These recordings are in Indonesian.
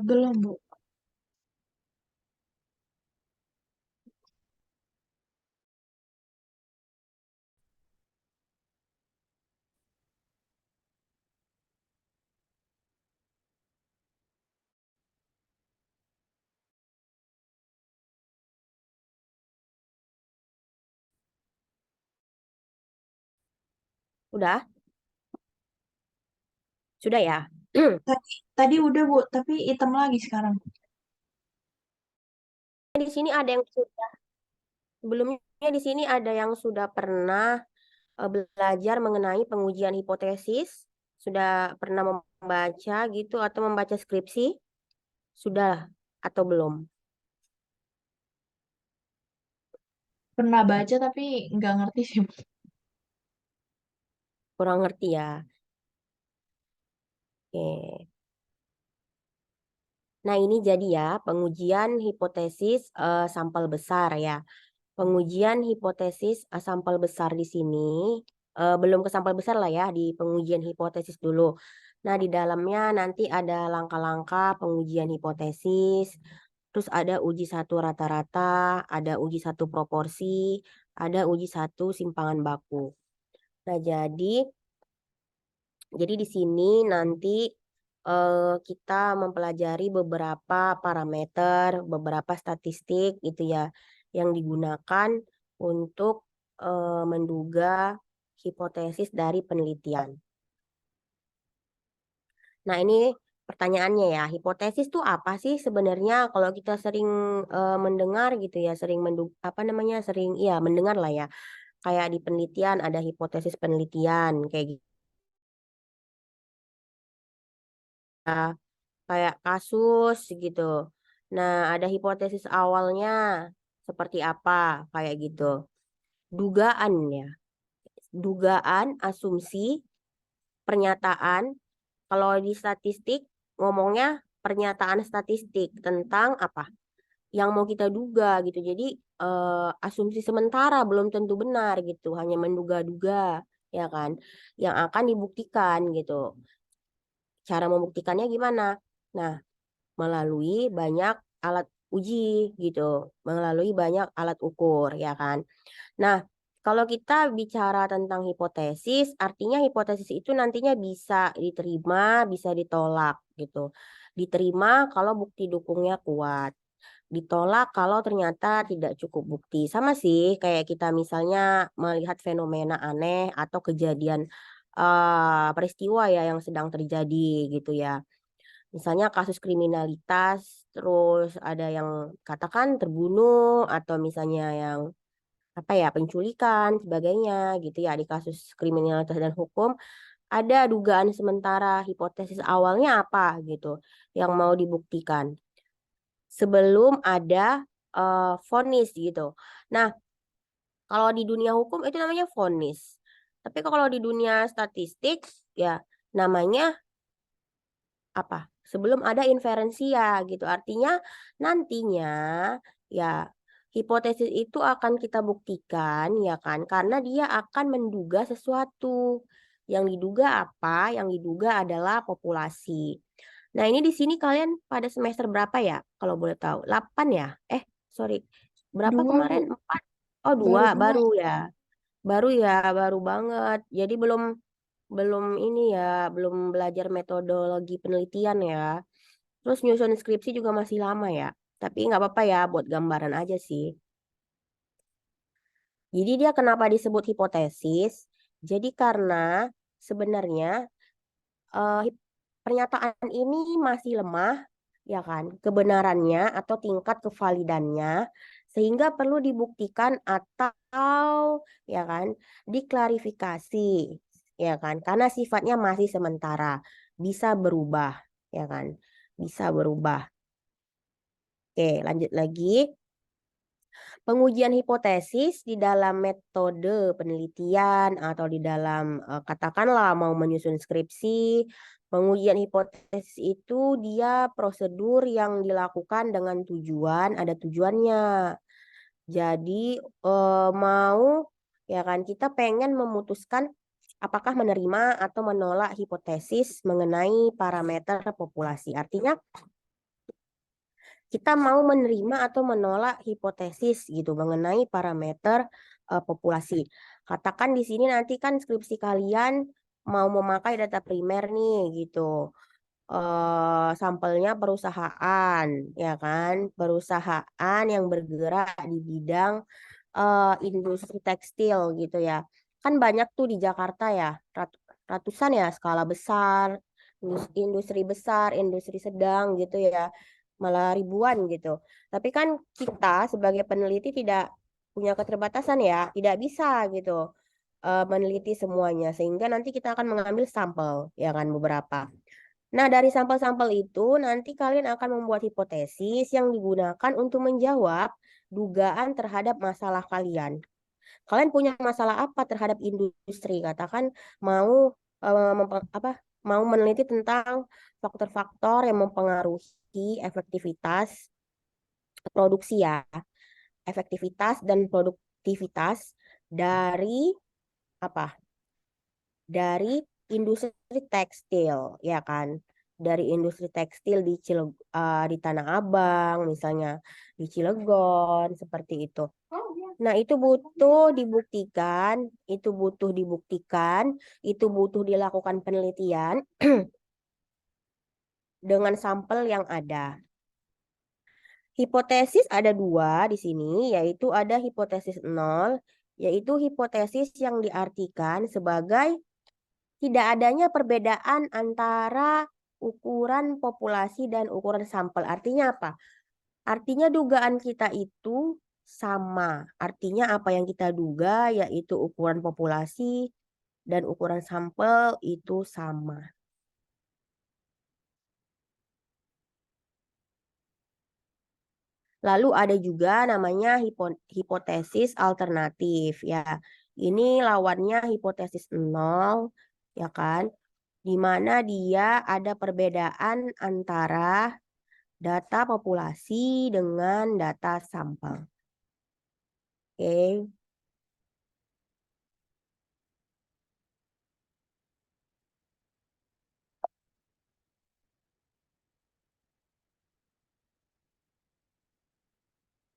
Belum, Bu. Udah? Sudah ya? Tadi udah, Bu, tapi hitam lagi sekarang. Di sini ada yang sudah, sebelumnya di sini ada yang sudah pernah belajar mengenai pengujian hipotesis, sudah pernah membaca gitu atau membaca skripsi, sudah atau belum? Pernah baca tapi nggak ngerti sih, Bu. Kurang ngerti ya. Oke. Nah, ini jadi ya pengujian hipotesis sampel besar ya. Pengujian hipotesis sampel besar di sini belum ke sampel besar lah ya, di pengujian hipotesis dulu. Nah, di dalamnya nanti ada langkah-langkah pengujian hipotesis, terus ada uji satu rata-rata, ada uji satu proporsi, ada uji satu simpangan baku. Nah, jadi di sini nanti kita mempelajari beberapa parameter, beberapa statistik gitu ya, yang digunakan untuk menduga hipotesis dari penelitian. Nah, ini pertanyaannya ya, hipotesis itu apa sih sebenarnya? Kalau kita sering mendengar gitu ya, sering apa namanya, sering iya mendengar lah ya, kayak di penelitian ada hipotesis penelitian kayak gitu. Kayak kasus gitu. Nah, ada hipotesis awalnya seperti apa kayak gitu. Dugaan ya, dugaan, asumsi, pernyataan. Kalau di statistik ngomongnya pernyataan statistik tentang apa yang mau kita duga gitu. Jadi asumsi sementara belum tentu benar gitu, hanya menduga-duga ya kan, yang akan dibuktikan gitu. Cara membuktikannya gimana? Nah, melalui banyak alat uji gitu, melalui banyak alat ukur ya kan. Nah, kalau kita bicara tentang hipotesis, artinya hipotesis itu nantinya bisa diterima, bisa ditolak gitu. Diterima kalau bukti dukungnya kuat. Ditolak kalau ternyata tidak cukup bukti. Sama sih kayak kita misalnya melihat fenomena aneh atau kejadian peristiwa ya yang sedang terjadi gitu ya. Misalnya kasus kriminalitas, terus ada yang katakan terbunuh atau misalnya yang apa ya penculikan sebagainya gitu ya di kasus kriminalitas dan hukum ada dugaan sementara hipotesis awalnya apa gitu yang mau dibuktikan sebelum ada vonis gitu. Nah, kalau di dunia hukum itu namanya vonis. Tapi kalau di dunia statistik ya namanya apa? Sebelum ada inferensia gitu. Artinya nantinya ya hipotesis itu akan kita buktikan ya kan karena dia akan menduga sesuatu. Yang diduga apa? Yang diduga adalah populasi. Nah, ini di sini kalian pada semester berapa ya? Kalau boleh tahu. 8 ya? Sorry. Berapa Dua, kemarin? Bu. 4. Oh, 2 Baru dua. baru ya. Baru ya, baru banget. Jadi belum belum ini ya, belum belajar metodologi penelitian ya. Terus nyusun skripsi juga masih lama ya. Tapi nggak apa-apa ya, buat gambaran aja sih. Jadi dia kenapa disebut hipotesis? Jadi karena sebenarnya pernyataan ini masih lemah, ya kan, kebenarannya atau tingkat kevalidannya, sehingga perlu dibuktikan atau, ya kan, diklarifikasi, ya kan, karena sifatnya masih sementara, bisa berubah, ya kan, bisa berubah. Oke, lanjut lagi. Pengujian hipotesis di dalam metode penelitian atau di dalam katakanlah mau menyusun skripsi, pengujian hipotesis itu dia prosedur yang dilakukan dengan tujuan, ada tujuannya. Jadi mau ya kan kita pengen memutuskan apakah menerima atau menolak hipotesis mengenai parameter populasi. Artinya kita mau menerima atau menolak hipotesis gitu mengenai parameter populasi. Katakan di sini nanti kan skripsi kalian mau memakai data primer nih gitu. Sampelnya perusahaan, ya kan? Perusahaan yang bergerak di bidang industri tekstil gitu ya. Kan banyak tuh di Jakarta ya, ratusan ya skala besar, industri besar, industri sedang gitu ya, malah ribuan gitu. Tapi kan kita sebagai peneliti tidak punya keterbatasan ya, tidak bisa gitu meneliti semuanya, sehingga nanti kita akan mengambil sampel, ya kan beberapa. Nah, dari sampel-sampel itu nanti kalian akan membuat hipotesis yang digunakan untuk menjawab dugaan terhadap masalah kalian. Kalian punya masalah apa terhadap industri? Katakan mau mau meneliti tentang faktor-faktor yang mempengaruhi efektivitas produksi ya, efektivitas dan produktivitas dari apa? Dari industri tekstil, ya kan? Dari industri tekstil di Tanah Abang, misalnya di Cilegon, seperti itu. Nah, itu butuh dibuktikan, itu butuh dilakukan penelitian dengan sampel yang ada. Hipotesis ada dua di sini, yaitu ada hipotesis nol, yaitu hipotesis yang diartikan sebagai tidak adanya perbedaan antara ukuran populasi dan ukuran sampel. Artinya apa? Artinya dugaan kita itu sama. Artinya apa yang kita duga yaitu ukuran populasi dan ukuran sampel itu sama. Lalu ada juga namanya hipotesis alternatif ya. Ini lawannya hipotesis nol ya kan? Di mana dia ada perbedaan antara data populasi dengan data sampel. Oke.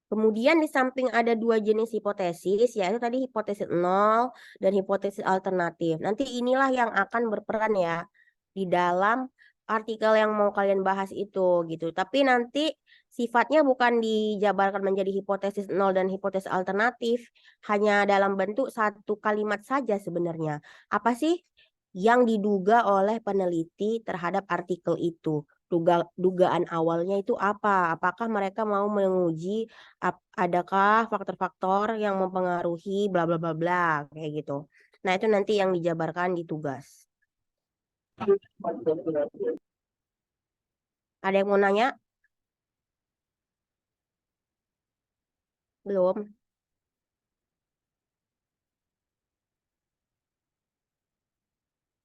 Kemudian di samping ada dua jenis hipotesis, yaitu tadi hipotesis nol dan hipotesis alternatif. Nanti inilah yang akan berperan ya di dalam artikel yang mau kalian bahas itu gitu. Tapi nanti sifatnya bukan dijabarkan menjadi hipotesis nol dan hipotesis alternatif, hanya dalam bentuk satu kalimat saja sebenarnya. Apa sih yang diduga oleh peneliti terhadap artikel itu? Dugaan awalnya itu apa? Apakah mereka mau menguji adakah faktor-faktor yang mempengaruhi bla bla bla bla kayak gitu. Nah, itu nanti yang dijabarkan di tugas. Ada yang mau nanya? Belum.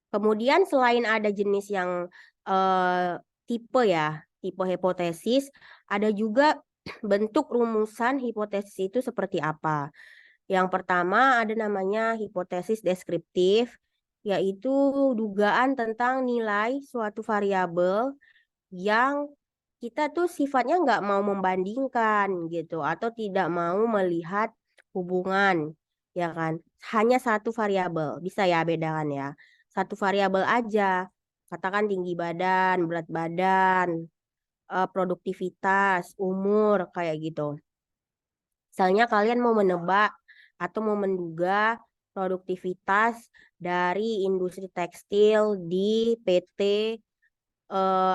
Kemudian selain ada jenis yang tipe ya, tipe hipotesis, ada juga bentuk rumusan hipotesis itu seperti apa. Yang pertama ada namanya hipotesis deskriptif, yaitu dugaan tentang nilai suatu variabel yang kita tuh sifatnya nggak mau membandingkan gitu atau tidak mau melihat hubungan, ya kan? Hanya satu variabel, bisa ya bedakan ya. Satu variabel aja, katakan tinggi badan, berat badan, produktivitas, umur, kayak gitu. Misalnya kalian mau menebak atau mau menduga produktivitas dari industri tekstil di PT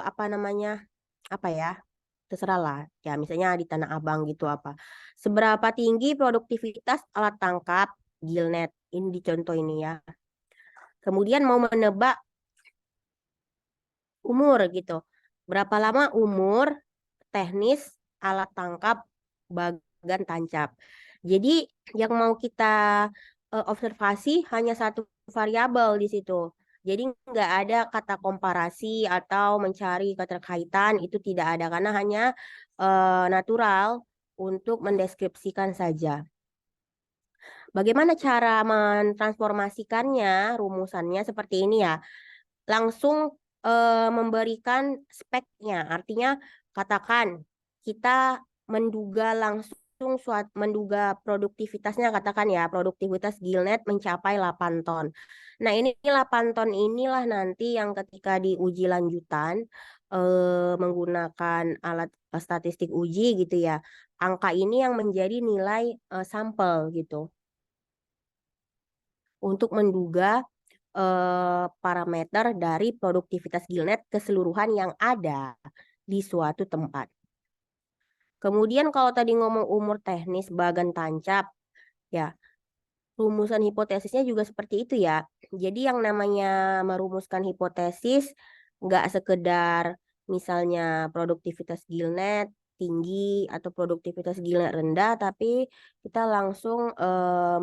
apa namanya? Apa ya? Terserah lah. Ya, misalnya di Tanah Abang gitu apa. Seberapa tinggi produktivitas alat tangkap Gillnet? Ini di contoh ini ya. Kemudian mau menebak umur gitu. Berapa lama umur teknis alat tangkap bagan tancap. Jadi yang mau kita observasi hanya satu variabel di situ. Jadi nggak ada kata komparasi atau mencari keterkaitan itu tidak ada karena hanya natural untuk mendeskripsikan saja. Bagaimana cara mentransformasikannya? Rumusannya seperti ini ya. Langsung memberikan speknya. Artinya katakan kita menduga langsung menduga produktivitasnya, katakan ya produktivitas Gillnet mencapai 8 ton. Nah, ini 8 ton inilah nanti yang ketika diuji lanjutan menggunakan alat statistik uji gitu ya. Angka ini yang menjadi nilai sampel gitu untuk menduga parameter dari produktivitas Gillnet keseluruhan yang ada di suatu tempat. Kemudian kalau tadi ngomong umur teknis bagan tancap, ya rumusan hipotesisnya juga seperti itu ya. Jadi yang namanya merumuskan hipotesis nggak sekedar misalnya produktivitas Gillnet tinggi atau produktivitas Gillnet rendah, tapi kita langsung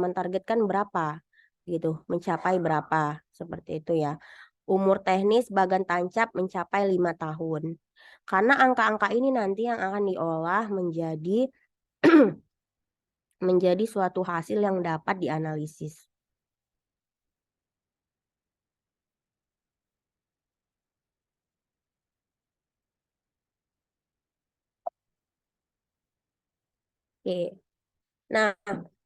mentargetkan berapa gitu, mencapai berapa seperti itu ya. Umur teknis bagan tancap mencapai 5 tahun. Karena angka-angka ini nanti yang akan diolah menjadi menjadi suatu hasil yang dapat dianalisis. Oke. Nah,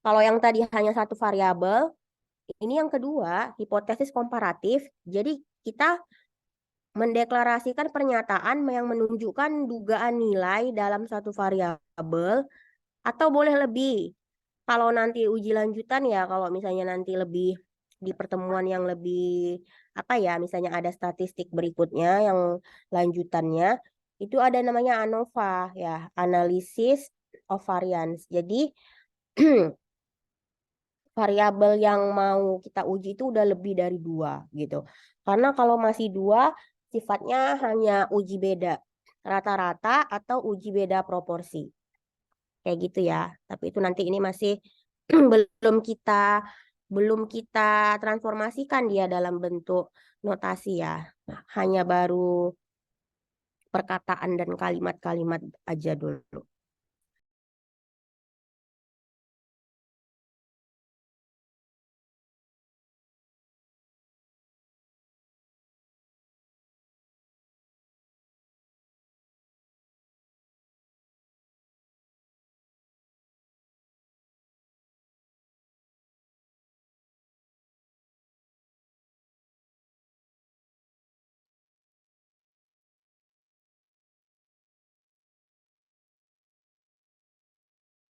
kalau yang tadi hanya satu variabel, ini yang kedua, hipotesis komparatif. Jadi kita mendeklarasikan pernyataan yang menunjukkan dugaan nilai dalam satu variabel atau boleh lebih. Kalau nanti uji lanjutan ya, kalau misalnya nanti lebih di pertemuan yang lebih apa ya, misalnya ada statistik berikutnya yang lanjutannya, itu ada namanya ANOVA ya, analisis of variance. Jadi variabel yang mau kita uji itu udah lebih dari dua gitu. Karena kalau masih dua, sifatnya hanya uji beda rata-rata atau uji beda proporsi. Kayak gitu ya. Tapi itu nanti ini masih belum kita belum kita transformasikan dia dalam bentuk notasi ya. Hanya baru perkataan dan kalimat-kalimat aja dulu.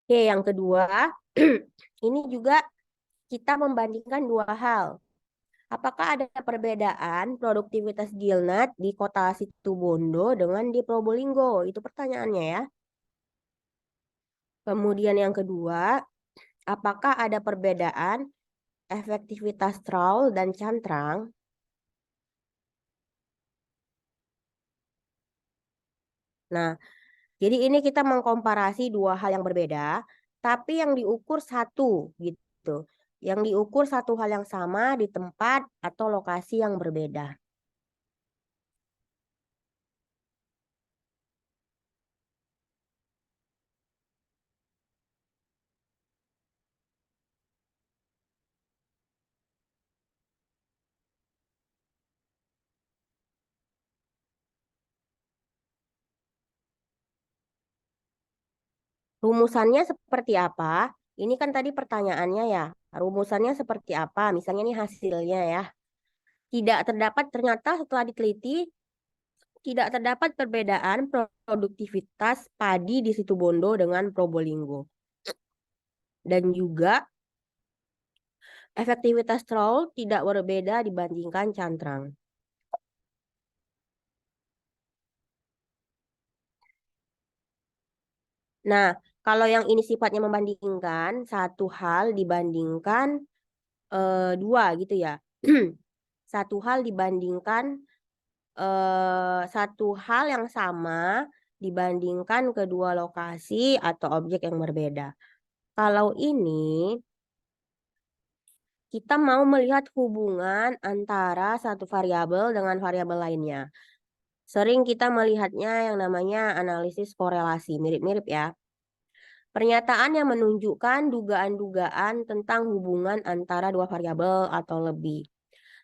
Oke, yang kedua, ini juga kita membandingkan dua hal. Apakah ada perbedaan produktivitas Gilnat di kota Situbondo dengan di Probolinggo? Itu pertanyaannya ya. Kemudian yang kedua, apakah ada perbedaan efektivitas trawl dan cantrang? Nah, jadi ini kita mengkomparasi dua hal yang berbeda, tapi yang diukur satu gitu. Yang diukur satu hal yang sama di tempat atau lokasi yang berbeda. Rumusannya seperti apa? Ini kan tadi pertanyaannya ya. Rumusannya seperti apa? Misalnya ini hasilnya ya. Tidak terdapat ternyata setelah diteliti tidak terdapat perbedaan produktivitas padi di Situbondo dengan Probolinggo. Dan juga efektivitas trawl tidak berbeda dibandingkan cantrang. Nah, kalau yang ini sifatnya membandingkan satu hal dibandingkan dua gitu ya. Satu hal dibandingkan satu hal yang sama dibandingkan kedua lokasi atau objek yang berbeda. Kalau ini kita mau melihat hubungan antara satu variabel dengan variabel lainnya. Sering kita melihatnya yang namanya analisis korelasi, mirip-mirip ya. Pernyataan yang menunjukkan dugaan-dugaan tentang hubungan antara dua variabel atau lebih.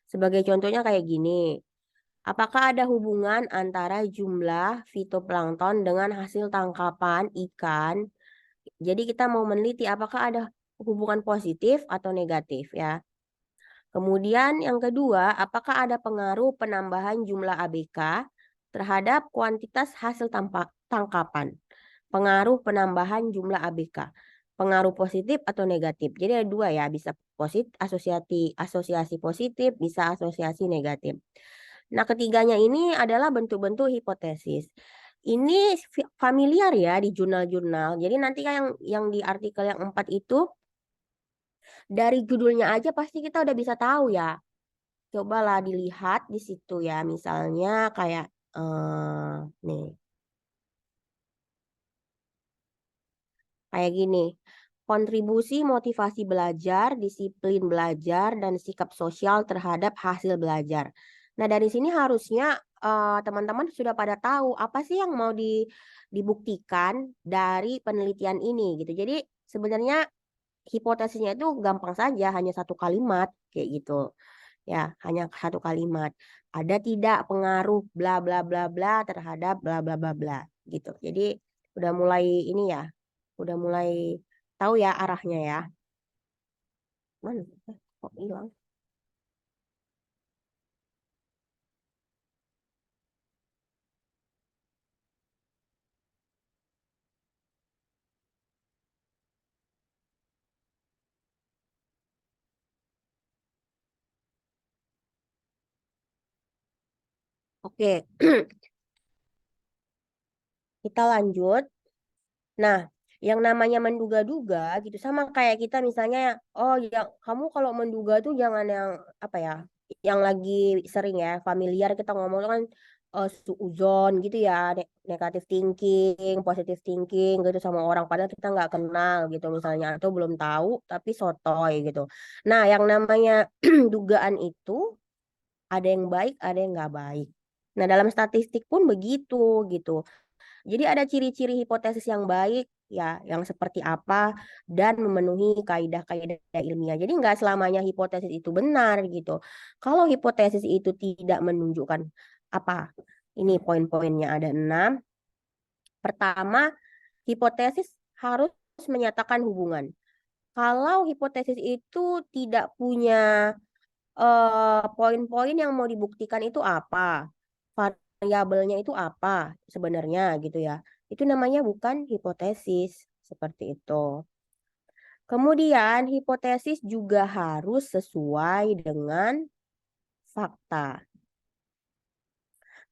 Sebagai contohnya kayak gini. Apakah ada hubungan antara jumlah fitoplankton dengan hasil tangkapan ikan? Jadi kita mau meneliti apakah ada hubungan positif atau negatif ya. Kemudian yang kedua, apakah ada pengaruh penambahan jumlah ABK terhadap kuantitas hasil tangkapan? Pengaruh penambahan jumlah ABK. Pengaruh positif atau negatif. Jadi ada dua ya, bisa positif, asosiasi positif, bisa asosiasi negatif. Nah, ketiganya ini adalah bentuk-bentuk hipotesis. Ini familiar ya di jurnal-jurnal. Jadi nanti yang di artikel yang 4 itu dari judulnya aja pasti kita udah bisa tahu ya. Cobalah dilihat di situ ya. Misalnya kayak nih, kayak gini. Kontribusi motivasi belajar, disiplin belajar, dan sikap sosial terhadap hasil belajar. Nah, dari sini harusnya teman-teman sudah pada tahu apa sih yang mau dibuktikan dari penelitian ini gitu. Jadi sebenarnya hipotesisnya itu gampang saja, hanya satu kalimat kayak gitu. Ya, hanya satu kalimat. Ada tidak pengaruh bla bla bla bla terhadap bla bla bla bla gitu. Jadi udah mulai ini ya, udah mulai tahu ya arahnya ya. Mana? Kok hilang? Oke, kita lanjut. Nah, yang namanya menduga-duga gitu sama kayak kita misalnya, oh ya kamu kalau menduga tuh jangan yang apa ya, yang lagi sering ya familiar kita ngomong tuh kan suuzon gitu ya, negatif thinking, positive thinking gitu sama orang padahal kita nggak kenal gitu misalnya atau belum tahu tapi sotoy gitu. Nah, yang namanya dugaan itu ada yang baik, ada yang nggak baik. Nah, dalam statistik pun begitu gitu. Jadi ada ciri-ciri hipotesis yang baik ya, yang seperti apa dan memenuhi kaidah-kaidah ilmiah. Jadi nggak selamanya hipotesis itu benar gitu. Kalau hipotesis itu tidak menunjukkan apa? Ini poin-poinnya ada 6. Pertama, hipotesis harus menyatakan hubungan. Kalau hipotesis itu tidak punya poin-poin yang mau dibuktikan itu apa, variabelnya itu apa sebenarnya gitu ya. Itu namanya bukan hipotesis seperti itu. Kemudian hipotesis juga harus sesuai dengan fakta.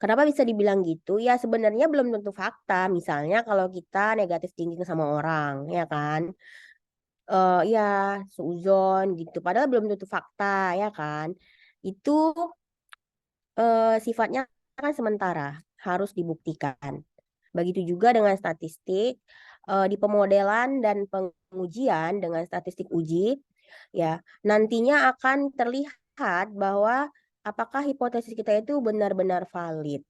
Kenapa bisa dibilang gitu? Ya sebenarnya belum tentu fakta. Misalnya kalau kita negatif thinking sama orang, ya kan? Ya seuzon gitu. Padahal belum tentu fakta, ya kan? Itu sifatnya kan sementara, harus dibuktikan. Begitu juga dengan statistik, di pemodelan dan pengujian dengan statistik uji, ya nantinya akan terlihat bahwa apakah hipotesis kita itu benar-benar valid.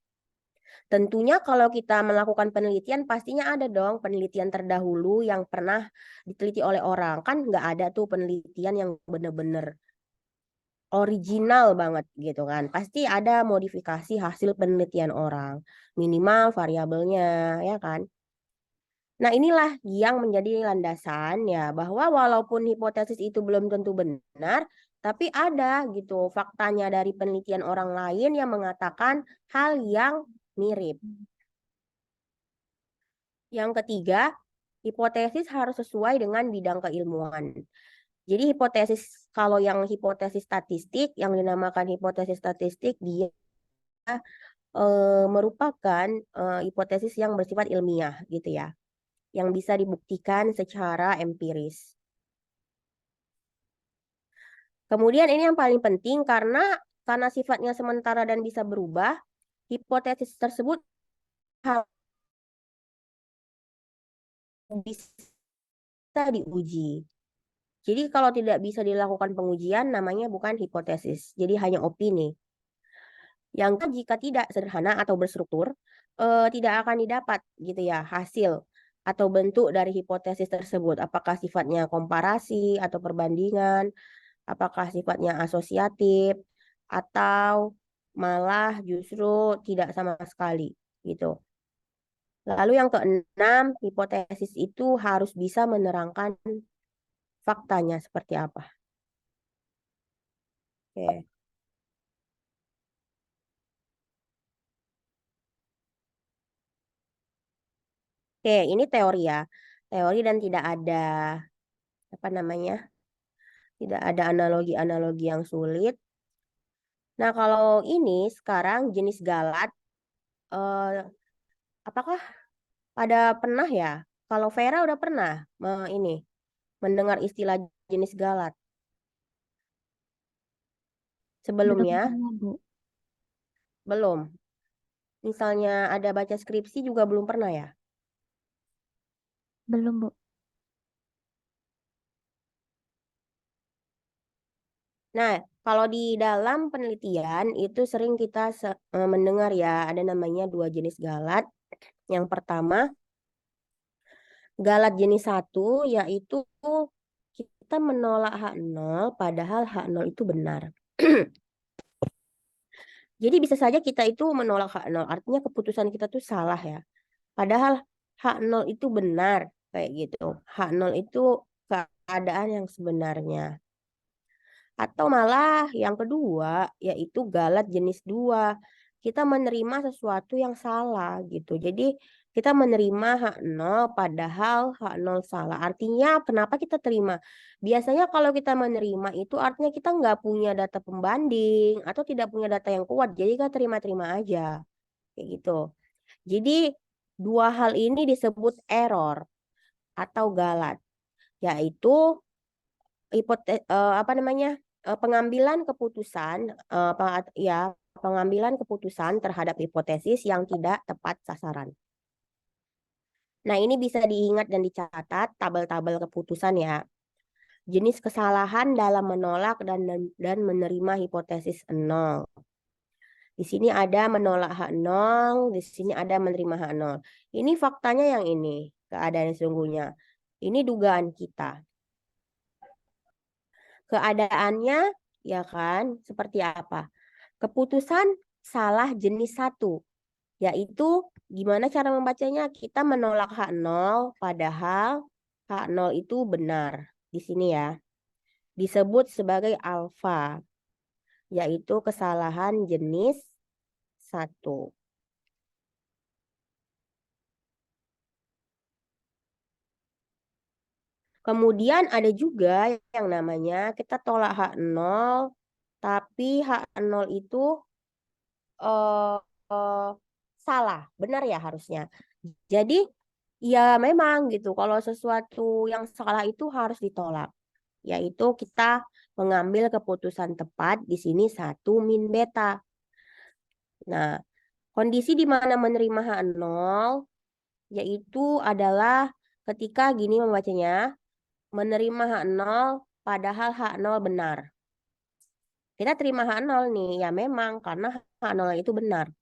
Tentunya kalau kita melakukan penelitian, pastinya ada dong penelitian terdahulu yang pernah diteliti oleh orang. Kan nggak ada tuh penelitian yang benar-benar original banget gitu kan. Pasti ada modifikasi hasil penelitian orang. Minimal variabelnya, ya kan? Nah, inilah yang menjadi landasan ya bahwa walaupun hipotesis itu belum tentu benar, tapi ada gitu faktanya dari penelitian orang lain yang mengatakan hal yang mirip. Yang ketiga, hipotesis harus sesuai dengan bidang keilmuan. Jadi hipotesis kalau yang hipotesis statistik yang dinamakan hipotesis statistik dia merupakan hipotesis yang bersifat ilmiah gitu ya, yang bisa dibuktikan secara empiris. Kemudian ini yang paling penting karena sifatnya sementara dan bisa berubah, hipotesis tersebut harus bisa diuji. Jadi kalau tidak bisa dilakukan pengujian namanya bukan hipotesis, jadi hanya opini. Yang jika tidak sederhana atau berstruktur, tidak akan didapat gitu ya hasil. atau bentuk dari hipotesis tersebut. Apakah sifatnya komparasi atau perbandingan, apakah sifatnya asosiatif, atau malah justru tidak sama sekali gitu. Lalu yang keenam, hipotesis itu harus bisa menerangkan faktanya seperti apa. Oke. Oke, ini teori ya. Teori dan tidak ada apa namanya? Tidak ada analogi-analogi yang sulit. Nah, kalau ini sekarang jenis galat, eh, apakah pada pernah ya? Kalau Vera udah pernah ini mendengar istilah jenis galat Belum sebelumnya? pernah, Bu. Belum. Misalnya ada baca skripsi juga belum pernah ya? Belum, Bu. Nah, kalau di dalam penelitian itu sering kita mendengar ya ada namanya dua jenis galat. Yang pertama, galat jenis satu yaitu kita menolak H0 padahal H0 itu benar. Jadi bisa saja kita itu menolak H0, artinya keputusan kita tuh salah ya. Padahal H0 itu benar kayak gitu. H0 itu keadaan yang sebenarnya. Atau malah yang kedua, yaitu galat jenis dua. Kita menerima sesuatu yang salah gitu. Jadi kita menerima H0 padahal H0 salah. Artinya kenapa kita terima? Biasanya kalau kita menerima itu artinya kita nggak punya data pembanding atau tidak punya data yang kuat. Jadi kita terima-terima aja. Kayak gitu. Jadi dua hal ini disebut error atau galat. Yaitu apa namanya pengambilan keputusan ya pengambilan keputusan terhadap hipotesis yang tidak tepat sasaran. Nah, ini bisa diingat dan dicatat tabel-tabel keputusan ya. Jenis kesalahan dalam menolak dan menerima hipotesis nol. Di sini ada menolak H0, di sini ada menerima H0. Ini faktanya yang ini, keadaan yang sesungguhnya. Ini dugaan kita. Keadaannya ya kan seperti apa? Keputusan salah jenis satu, yaitu gimana cara membacanya? Kita menolak H0 padahal H0 itu benar. Di sini ya, disebut sebagai alfa, yaitu kesalahan jenis satu. Kemudian ada juga yang namanya kita tolak H0, tapi H0 itu eh, eh, salah, benar ya harusnya. Jadi ya memang gitu, kalau sesuatu yang salah itu harus ditolak, yaitu kita mengambil keputusan tepat di sini satu min beta. Nah, kondisi di mana menerima H0 yaitu adalah ketika gini membacanya, menerima H0 padahal H0 benar. Kita terima H0 nih, ya memang karena H0 itu benar.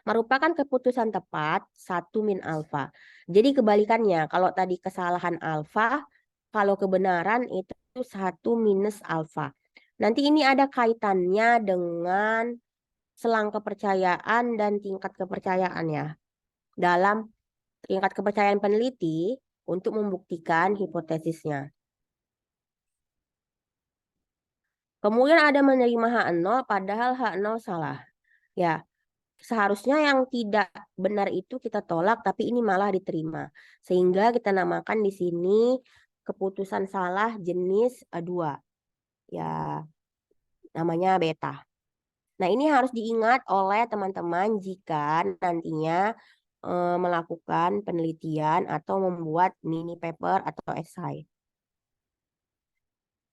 Merupakan keputusan tepat satu min alfa. Jadi kebalikannya, kalau tadi kesalahan alfa, kalau kebenaran itu satu minus alfa. Nanti ini ada kaitannya dengan selang kepercayaan dan tingkat kepercayaan ya. Dalam tingkat kepercayaan peneliti untuk membuktikan hipotesisnya. Kemudian ada menerima H0 padahal H0 salah. Ya, seharusnya yang tidak benar itu kita tolak, tapi ini malah diterima. Sehingga kita namakan di sini keputusan salah jenis 2. Ya, namanya beta. Nah, ini harus diingat oleh teman-teman jika nantinya melakukan penelitian atau membuat mini paper atau esai.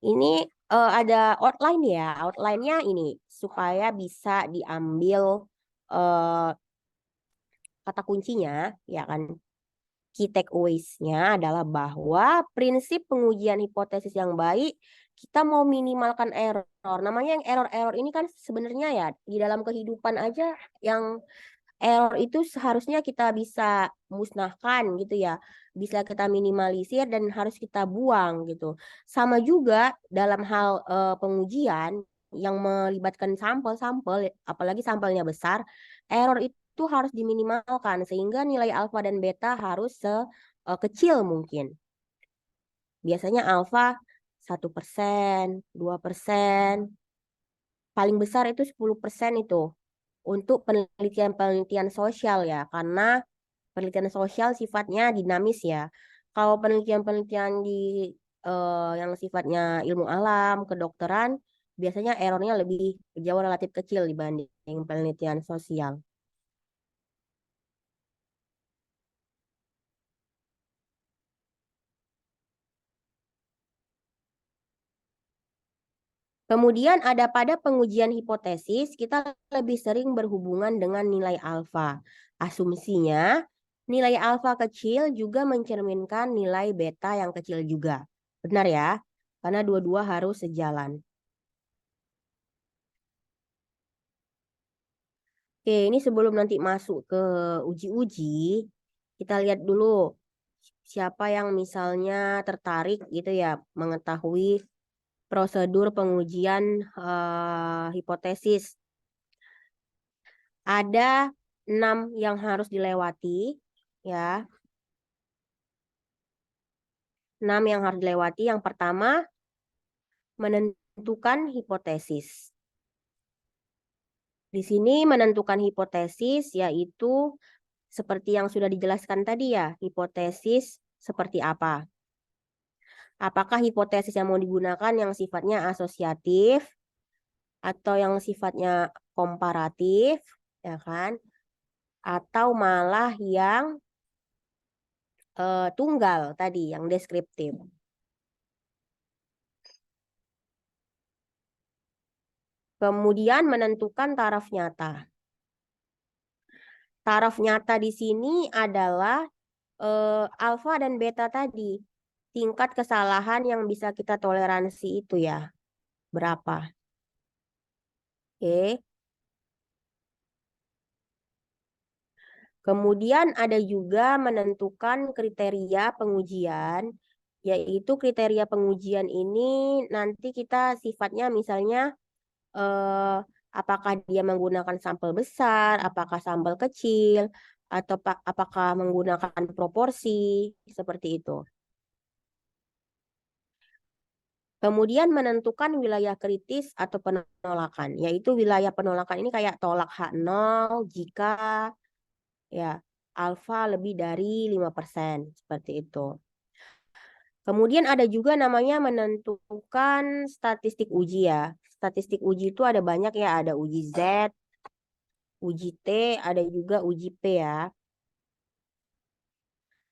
Ini ada outline ya. Outline-nya ini supaya bisa diambil eh, kata kuncinya, ya kan? Key takeaways-nya adalah bahwa prinsip pengujian hipotesis yang baik, kita mau minimalkan error. Namanya yang error-error ini kan sebenarnya ya di dalam kehidupan aja yang error itu seharusnya kita bisa musnahkan gitu ya. Bisa kita minimalisir dan harus kita buang gitu. Sama juga dalam hal pengujian yang melibatkan sampel-sampel, apalagi sampelnya besar, error itu harus diminimalkan sehingga nilai alfa dan beta harus sekecil mungkin. Biasanya alfa 1%, 2%, paling besar itu 10% itu untuk penelitian-penelitian sosial ya, karena penelitian sosial sifatnya dinamis ya. Kalau penelitian-penelitian yang sifatnya ilmu alam, kedokteran, biasanya errornya lebih jauh relatif kecil dibanding penelitian sosial. Kemudian ada pada pengujian hipotesis, kita lebih sering berhubungan dengan nilai alfa. Asumsinya, nilai alfa kecil juga mencerminkan nilai beta yang kecil juga. Benar ya? Karena dua-dua harus sejalan. Oke, ini sebelum nanti masuk ke uji-uji, kita lihat dulu siapa yang misalnya tertarik gitu ya mengetahui prosedur pengujian hipotesis. Ada 6 yang harus dilewati, ya. 6 yang harus dilewati. Yang pertama, menentukan hipotesis. Di sini menentukan hipotesis yaitu seperti yang sudah dijelaskan tadi ya, hipotesis seperti apa. Apakah hipotesis yang mau digunakan yang sifatnya asosiatif atau yang sifatnya komparatif, ya kan? Atau malah yang tunggal tadi, yang deskriptif. Kemudian menentukan taraf nyata. Taraf nyata di sini adalah alfa dan beta tadi. Tingkat kesalahan yang bisa kita toleransi itu ya. Berapa? Oke. Kemudian ada juga menentukan kriteria pengujian, yaitu kriteria pengujian ini nanti kita sifatnya misalnya apakah dia menggunakan sampel besar, apakah sampel kecil, atau apakah menggunakan proporsi, seperti itu. Kemudian menentukan wilayah kritis atau penolakan, yaitu wilayah penolakan ini kayak tolak H0 jika ya alfa lebih dari 5%, seperti itu. Kemudian ada juga namanya menentukan statistik uji ya. Statistik uji itu ada banyak ya, ada uji Z, uji T, ada juga uji P ya.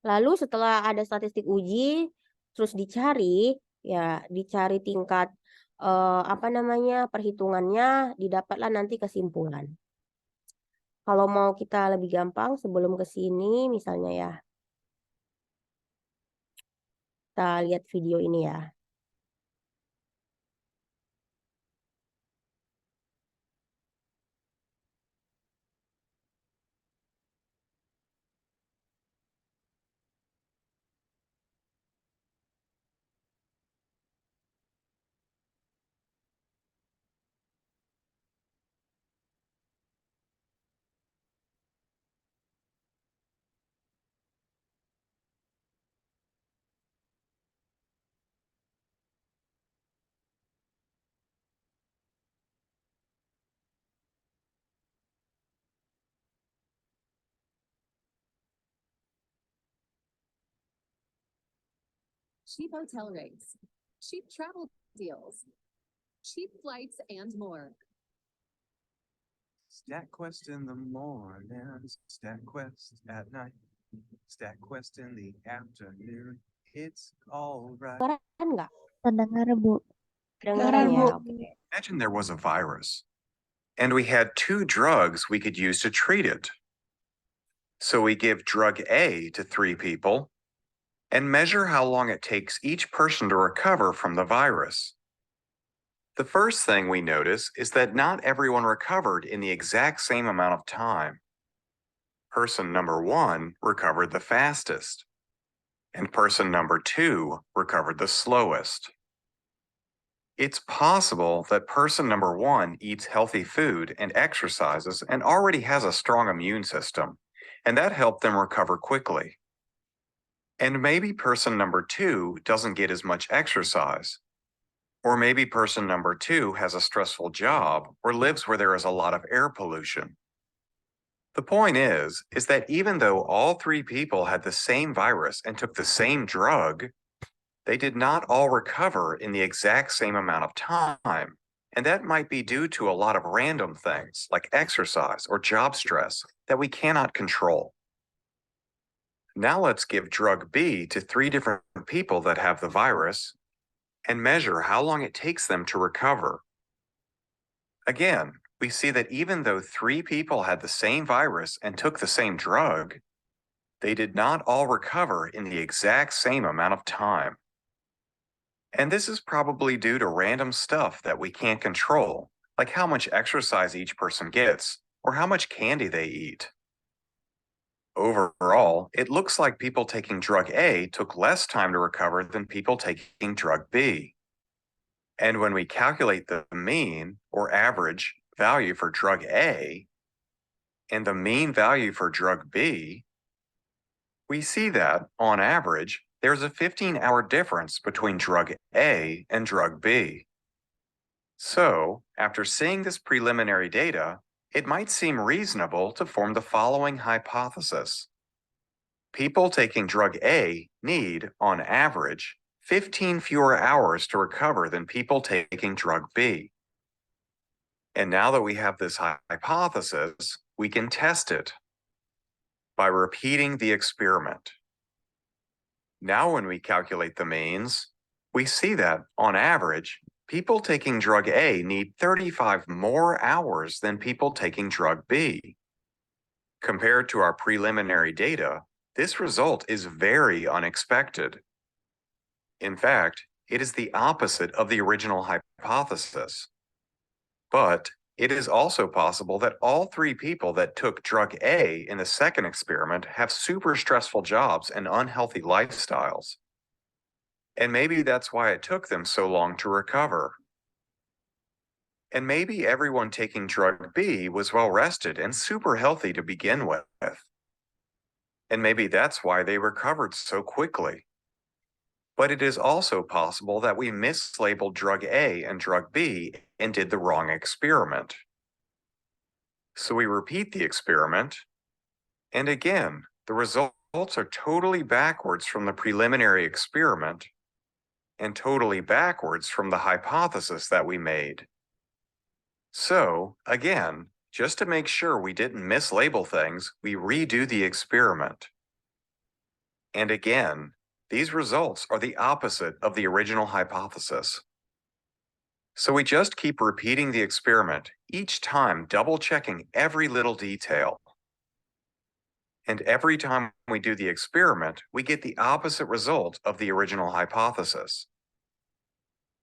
Lalu setelah ada statistik uji, terus dicari, ya dicari tingkat apa namanya perhitungannya, didapatlah nanti kesimpulan. Kalau mau kita lebih gampang sebelum ke sini, misalnya ya, kita lihat video ini ya. Cheap hotel rates, cheap travel deals, cheap flights, and more. StatQuest in the morning, StatQuest at night, StatQuest in the afternoon. It's all right. Kedengaran nggak? Terdengar, Bu. Kedengaran ya? Bu. Oke. Imagine there was a virus, and we had 2 drugs we could use to treat it. So we give drug A to 3 people and measure how long it takes each person to recover from the virus. The first thing we notice is that not everyone recovered in the exact same amount of time. Person number 1 recovered the fastest, and person number 2 recovered the slowest. It's possible that person number 1 eats healthy food and exercises and already has a strong immune system, and that helped them recover quickly. And maybe person number 2 doesn't get as much exercise. Or maybe person number 2 has a stressful job or lives where there is a lot of air pollution. The point is that even though all 3 people had the same virus and took the same drug, they did not all recover in the exact same amount of time. And that might be due to a lot of random things like exercise or job stress that we cannot control. Now let's give drug B to 3 different people that have the virus and measure how long it takes them to recover. Again, we see that even though 3 people had the same virus and took the same drug, they did not all recover in the exact same amount of time. And this is probably due to random stuff that we can't control, like how much exercise each person gets or how much candy they eat. Overall, it looks like people taking drug A took less time to recover than people taking drug B. And when we calculate the mean or average value for drug A and the mean value for drug B, we see that, on average, there's a 15-hour difference between drug A and drug B. So, after seeing this preliminary data, it might seem reasonable to form the following hypothesis. People taking drug A need, on average, 15 fewer hours to recover than people taking drug B. And now that we have this hypothesis, we can test it by repeating the experiment. Now when we calculate the means, we see that, on average, people taking drug A need 35 more hours than people taking drug B. Compared to our preliminary data, this result is very unexpected. In fact, it is the opposite of the original hypothesis. But it is also possible that all 3 people that took drug A in the second experiment have super stressful jobs and unhealthy lifestyles. And maybe that's why it took them so long to recover. And maybe everyone taking drug B was well rested and super healthy to begin with. And maybe that's why they recovered so quickly. But it is also possible that we mislabeled drug A and drug B and did the wrong experiment. So we repeat the experiment, and again, the results are totally backwards from the preliminary experiment and totally backwards from the hypothesis that we made. So, again, just to make sure we didn't mislabel things, we redo the experiment. And again, these results are the opposite of the original hypothesis. So we just keep repeating the experiment, each time double-checking every little detail. And every time we do the experiment, we get the opposite result of the original hypothesis.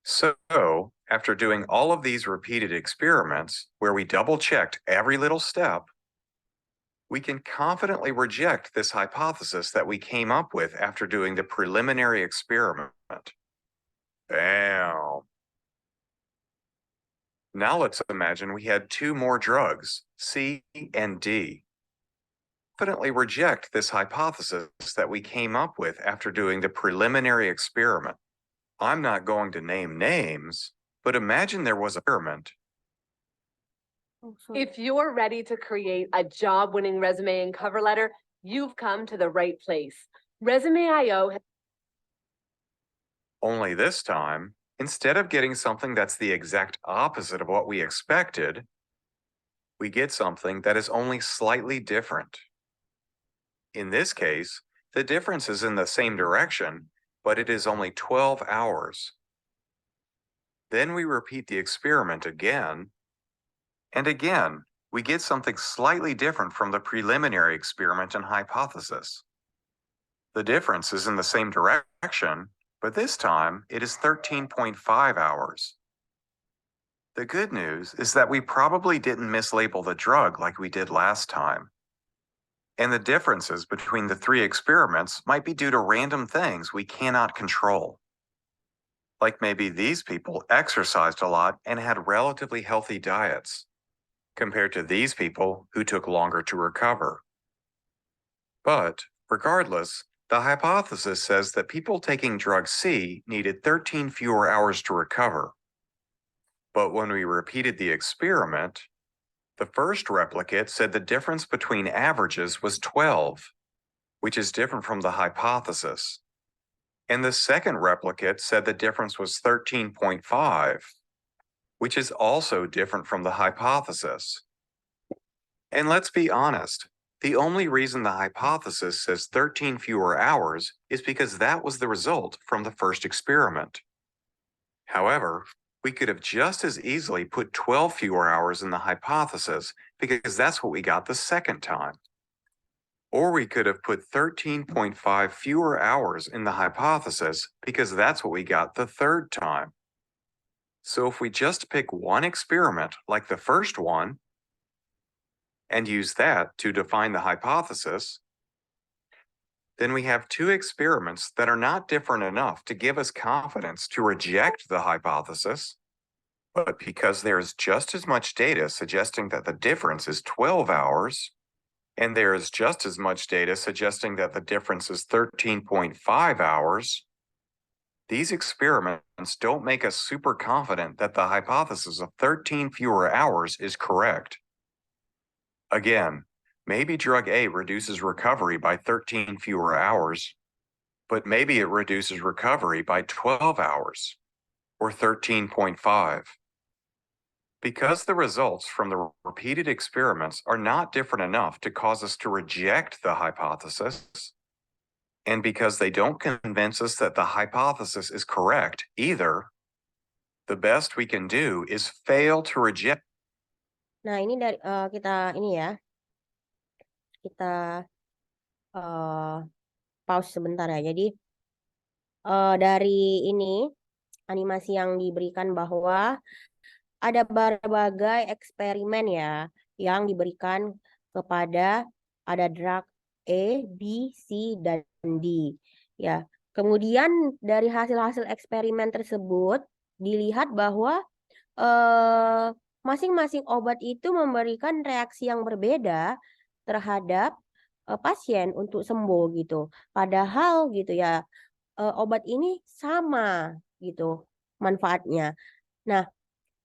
So, after doing all of these repeated experiments, where we double-checked every little step, we can confidently reject this hypothesis that we came up with after doing the preliminary experiment. Bam! Now let's imagine we had 2 more drugs, C and D. Confidently reject this hypothesis that we came up with after doing the preliminary experiment. I'm not going to name names, but imagine there was an experiment. If you're ready to create a job-winning resume and cover letter, you've come to the right place. Resume.io. Only this time, instead of getting something that's the exact opposite of what we expected, we get something that is only slightly different. In this case, the difference is in the same direction, but it is only 12 hours. Then we repeat the experiment again, and again, we get something slightly different from the preliminary experiment and hypothesis. The difference is in the same direction, but this time it is 13.5 hours. The good news is that we probably didn't mislabel the drug like we did last time. And the differences between the three experiments might be due to random things we cannot control. Like maybe these people exercised a lot and had relatively healthy diets, compared to these people who took longer to recover. But regardless, the hypothesis says that people taking drug C needed 13 fewer hours to recover. But when we repeated the experiment, the first replicate said the difference between averages was 12, which is different from the hypothesis. And the second replicate said the difference was 13.5, which is also different from the hypothesis. And let's be honest, the only reason the hypothesis says 13 fewer hours is because that was the result from the first experiment. However, we could have just as easily put 12 fewer hours in the hypothesis because that's what we got the second time. Or we could have put 13.5 fewer hours in the hypothesis because that's what we got the third time. So if we just pick one experiment like the first one and use that to define the hypothesis, then we have two experiments that are not different enough to give us confidence to reject the hypothesis, but because there is just as much data suggesting that the difference is 12 hours, and there is just as much data suggesting that the difference is 13.5 hours, these experiments don't make us super confident that the hypothesis of 13 fewer hours is correct. Again, maybe drug A reduces recovery by 13 fewer hours, but maybe it reduces recovery by 12 hours, or 13.5. Because the results from the repeated experiments are not different enough to cause us to reject the hypothesis, and because they don't convince us that the hypothesis is correct either, the best we can do is fail to reject. Nah, ini dari kita ini ya. Kita pause sebentar ya. Jadi dari ini animasi yang diberikan bahwa ada berbagai eksperimen ya yang diberikan kepada ada drug A, B, C, dan D. Ya, kemudian dari hasil-hasil eksperimen tersebut dilihat bahwa masing-masing obat itu memberikan reaksi yang berbeda terhadap pasien untuk sembuh gitu. Padahal gitu ya obat ini sama gitu manfaatnya. Nah,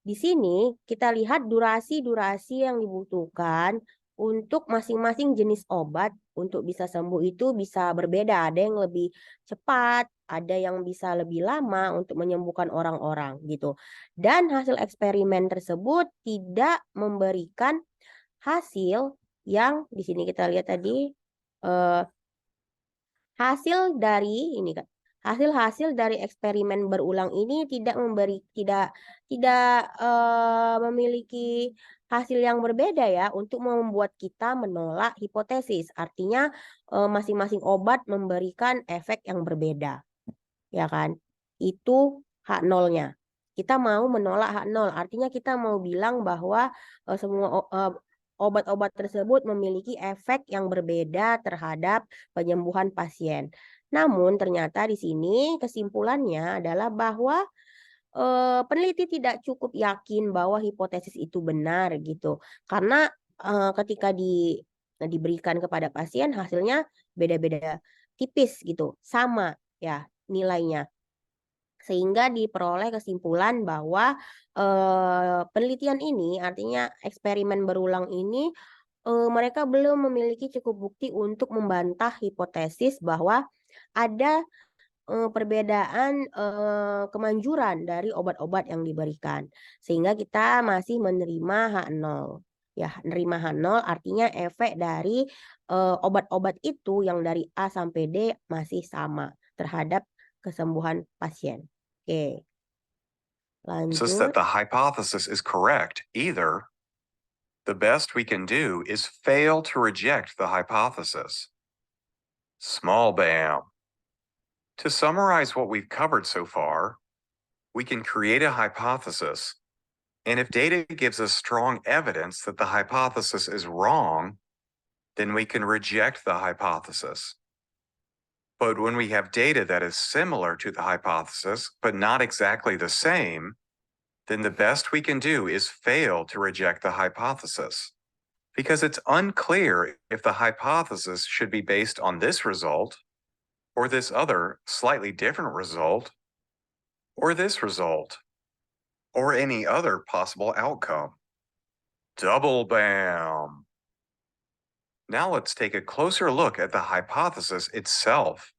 di sini kita lihat durasi-durasi yang dibutuhkan untuk masing-masing jenis obat untuk bisa sembuh itu bisa berbeda. Ada yang lebih cepat, ada yang bisa lebih lama untuk menyembuhkan orang-orang gitu. Dan hasil eksperimen tersebut tidak memberikan hasil yang di sini kita lihat tadi hasil dari ini kan. Hasil-hasil dari eksperimen berulang ini tidak memiliki hasil yang berbeda ya untuk membuat kita menolak hipotesis. Artinya masing-masing obat memberikan efek yang berbeda. Ya kan? Itu H0-nya. Kita mau menolak H0, artinya kita mau bilang bahwa semua obat-obat tersebut memiliki efek yang berbeda terhadap penyembuhan pasien. Namun ternyata di sini kesimpulannya adalah bahwa peneliti tidak cukup yakin bahwa hipotesis itu benar gitu. Karena ketika diberikan kepada pasien hasilnya beda-beda tipis gitu, sama ya nilainya. Sehingga diperoleh kesimpulan bahwa penelitian ini artinya eksperimen berulang ini mereka belum memiliki cukup bukti untuk membantah hipotesis bahwa ada perbedaan kemanjuran dari obat-obat yang diberikan. Sehingga kita masih menerima H0. Ya, menerima H0 artinya efek dari obat-obat itu yang dari A sampai D masih sama terhadap kesembuhan pasien. Oke. Says Lanjut. that the hypothesis is correct either. The best we can do is fail to reject the hypothesis. Small BAM. To summarize what we've covered so far, we can create a hypothesis, and if data gives us strong evidence that the hypothesis is wrong, then we can reject the hypothesis. But when we have data that is similar to the hypothesis, but not exactly the same, then the best we can do is fail to reject the hypothesis, because it's unclear if the hypothesis should be based on this result, or this other slightly different result, or this result, or any other possible outcome. Double bam! Now let's take a closer look at the hypothesis itself.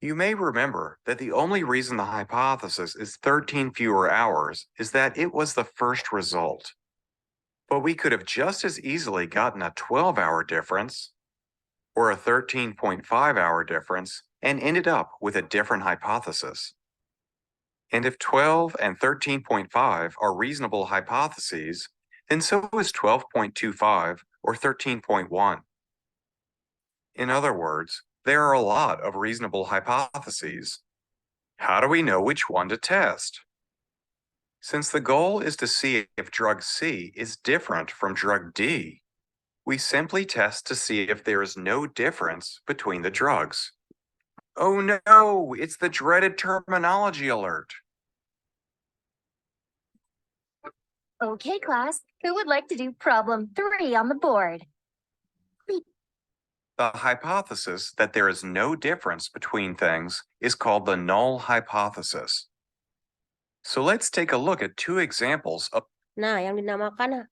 You may remember that the only reason the hypothesis is 13 fewer hours is that it was the first result. But we could have just as easily gotten a 12-hour difference or a 13.5-hour difference and ended up with a different hypothesis. And if 12 and 13.5 are reasonable hypotheses, then so is 12.25 or 13.1. In other words, there are a lot of reasonable hypotheses. How do we know which one to test? Since the goal is to see if drug C is different from drug D, we simply test to see if there is no difference between the drugs. Oh no, it's the dreaded terminology alert. Okay, class, who would like to do problem 3 on the board? The hypothesis that there is no difference between things is called the null hypothesis. So let's take a look at two examples of Nah, yang dinamakan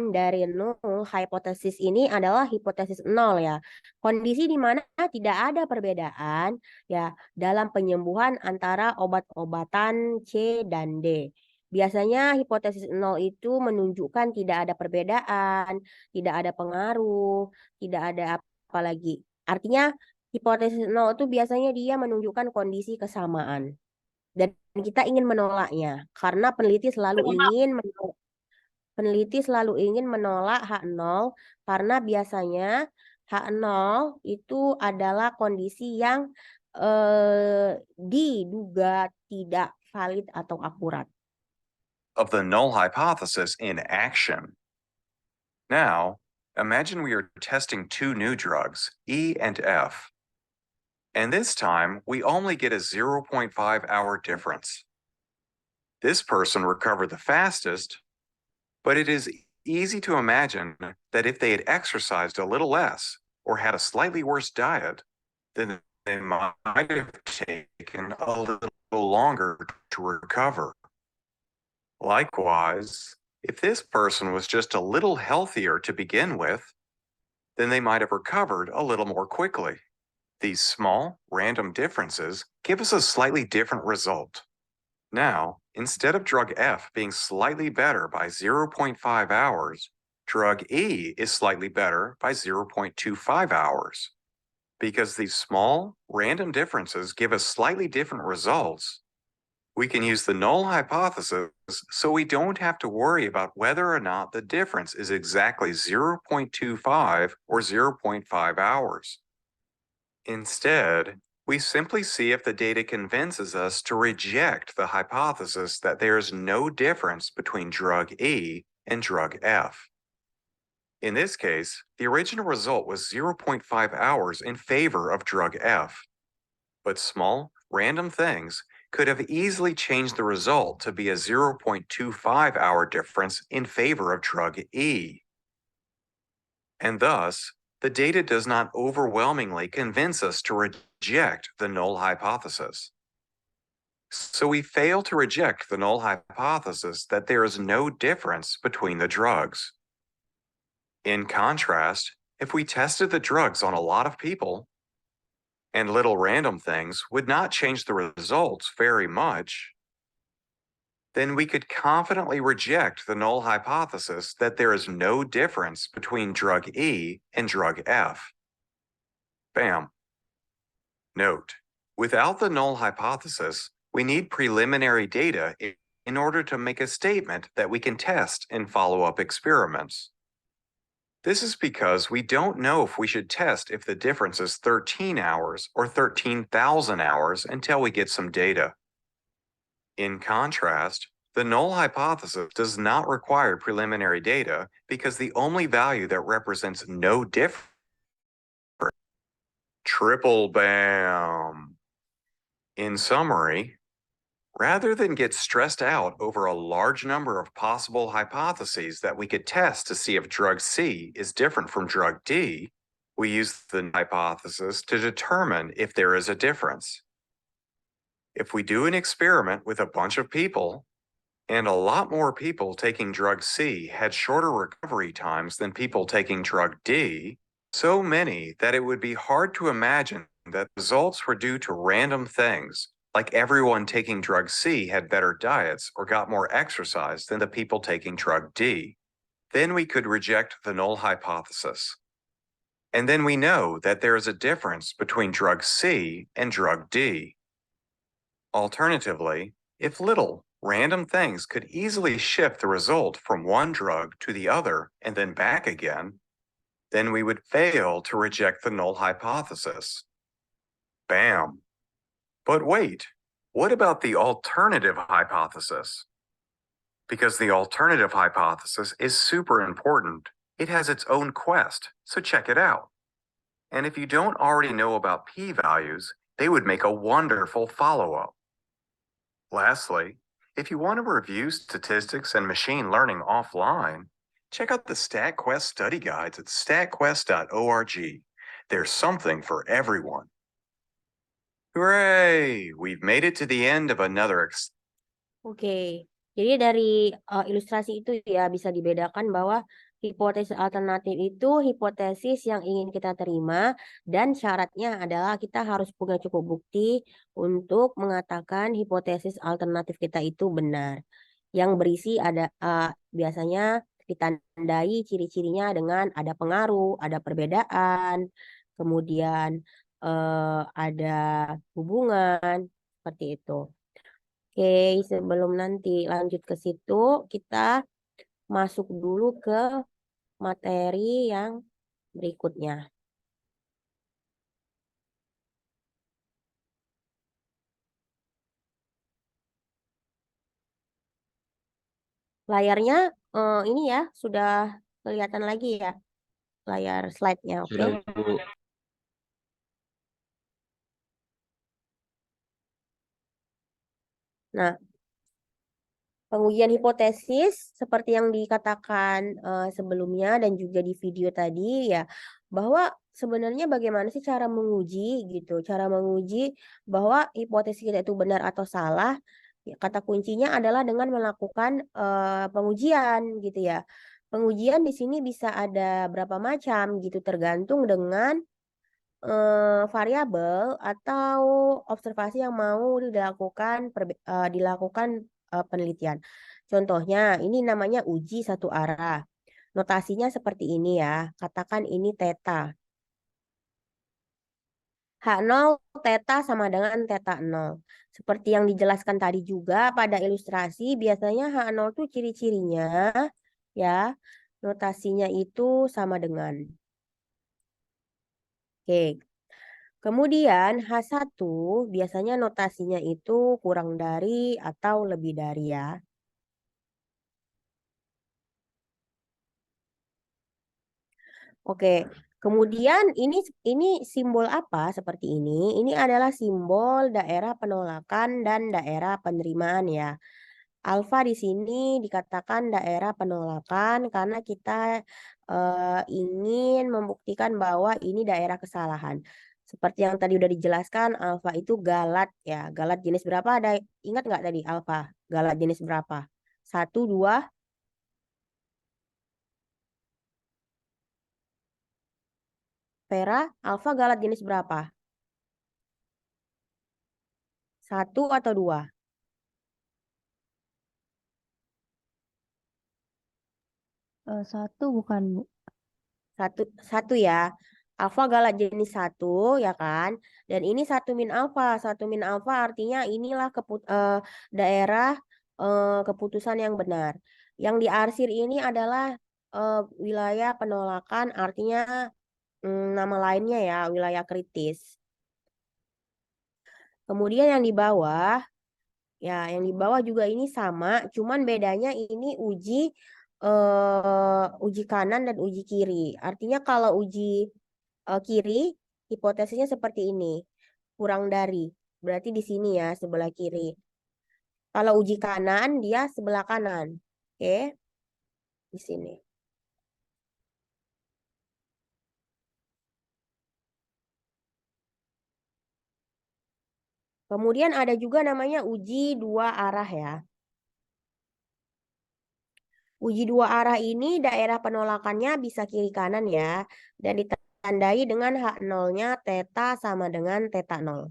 dari null hypothesis ini adalah hipotesis nol ya. Kondisi di mana tidak ada perbedaan ya dalam penyembuhan antara obat-obatan C dan D. Biasanya hipotesis nol itu menunjukkan tidak ada perbedaan, tidak ada pengaruh, tidak ada apa lagi. Artinya hipotesis nol itu biasanya dia menunjukkan kondisi kesamaan. Dan kita ingin menolaknya karena peneliti selalu ingin menolak H0 karena biasanya H0 itu adalah kondisi yang diduga tidak valid atau akurat. Of the null hypothesis in action. Now, imagine we are testing two new drugs, E and F. And this time, we only get a 0.5-hour difference. This person recovered the fastest, but it is easy to imagine that if they had exercised a little less or had a slightly worse diet, then they might have taken a little longer to recover. Likewise, if this person was just a little healthier to begin with, then they might have recovered a little more quickly. These small, random differences give us a slightly different result. Now, instead of drug F being slightly better by 0.5 hours, drug E is slightly better by 0.25 hours. Because these small, random differences give us slightly different results, we can use the null hypothesis so we don't have to worry about whether or not the difference is exactly 0.25 or 0.5 hours. Instead, we simply see if the data convinces us to reject the hypothesis that there is no difference between drug E and drug F. In this case, the original result was 0.5 hours in favor of drug F. But small, random things could have easily changed the result to be a 0.25-hour difference in favor of drug E. And thus, the data does not overwhelmingly convince us to reject the null hypothesis. So we fail to reject the null hypothesis that there is no difference between the drugs. In contrast, if we tested the drugs on a lot of people, and little random things would not change the results very much, then we could confidently reject the null hypothesis that there is no difference between drug E and drug F. Bam. Note, without the null hypothesis, we need preliminary data in order to make a statement that we can test in follow-up experiments. This is because we don't know if we should test if the difference is 13 hours or 13,000 hours until we get some data. In contrast, The null hypothesis does not require preliminary data because the only value that represents no difference. Triple bam. In summary, rather than get stressed out over a large number of possible hypotheses that we could test to see if drug C is different from drug D, we use the hypothesis to determine if there is a difference. If we do an experiment with a bunch of people, and a lot more people taking drug C had shorter recovery times than people taking drug D, so many that it would be hard to imagine that results were due to random things, like everyone taking drug C had better diets or got more exercise than the people taking drug D. Then we could reject the null hypothesis. And then we know that there is a difference between drug C and drug D. Alternatively, if little random things could easily shift the result from one drug to the other and then back again, then we would fail to reject the null hypothesis. Bam. But wait, what about the alternative hypothesis? Because the alternative hypothesis is super important, it has its own quest, so check it out. And if you don't already know about p-values, they would make a wonderful follow-up. Lastly, if you want to review statistics and machine learning offline, check out the StatQuest study guides at statquest.org. There's something for everyone. Hooray! We've made it to the end of another Oke, jadi dari ilustrasi itu ya bisa dibedakan bahwa hipotesis alternatif itu hipotesis yang ingin kita terima dan syaratnya adalah kita harus punya cukup bukti untuk mengatakan hipotesis alternatif kita itu benar. Yang berisi ada biasanya ditandai ciri-cirinya dengan ada pengaruh, ada perbedaan, kemudian ada hubungan seperti itu. Oke, sebelum nanti lanjut ke situ, kita masuk dulu ke materi yang berikutnya. Layarnya ini ya, sudah kelihatan lagi ya, layar slide-nya, oke? Sudah, Bu. Nah, pengujian hipotesis seperti yang dikatakan sebelumnya dan juga di video tadi ya, bahwa sebenarnya bagaimana sih cara menguji gitu, cara menguji bahwa hipotesis kita itu benar atau salah. Ya, kata kuncinya adalah dengan melakukan pengujian gitu ya. Pengujian di sini bisa ada berapa macam gitu, tergantung dengan variabel atau observasi yang mau dilakukan penelitian. Contohnya, ini namanya uji satu arah. Notasinya seperti ini ya. Katakan ini theta. H0 theta sama dengan theta 0. Seperti yang dijelaskan tadi juga pada ilustrasi, biasanya H0 itu ciri-cirinya ya, notasinya itu sama dengan. Oke. Kemudian H1 biasanya notasinya itu kurang dari atau lebih dari ya. Oke. Kemudian ini simbol apa seperti ini? Ini adalah simbol daerah penolakan dan daerah penerimaan ya. Alfa di sini dikatakan daerah penolakan karena kita ingin membuktikan bahwa ini daerah kesalahan. Seperti yang tadi udah dijelaskan, alfa itu galat ya. Galat jenis berapa? Ada ingat nggak tadi alfa? Galat jenis berapa? 1, 2. Vera, alfa galat jenis berapa? 1 atau 2? Satu bukan, Bu. Satu ya. Alfa galat jenis 1 ya kan. Dan ini 1 min alfa. 1 min alfa artinya inilah daerah keputusan yang benar. Yang diarsir ini adalah wilayah penolakan, artinya nama lainnya ya, wilayah kritis. Kemudian yang di bawah Ya, yang di bawah juga ini sama, cuman bedanya ini uji kanan dan uji kiri. Artinya kalau uji kiri, hipotesisnya seperti ini, kurang dari. Berarti di sini ya, sebelah kiri. Kalau uji kanan, dia sebelah kanan. Oke, di sini. Kemudian ada juga namanya uji dua arah ya. Uji dua arah ini daerah penolakannya bisa kiri kanan ya. Dan ditandai dengan H0-nya theta sama dengan theta 0.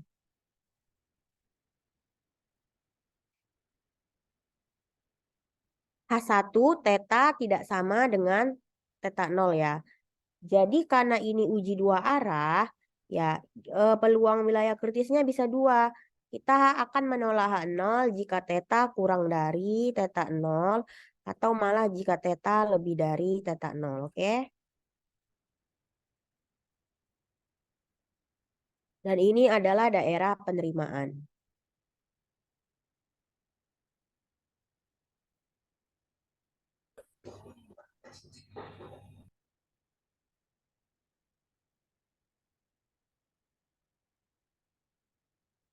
H1 theta tidak sama dengan theta 0 ya. Jadi karena ini uji dua arah, ya peluang wilayah kritisnya bisa dua. Kita akan menolak H0 jika theta kurang dari theta 0 atau malah jika theta lebih dari theta 0, oke? Dan ini adalah daerah penerimaan.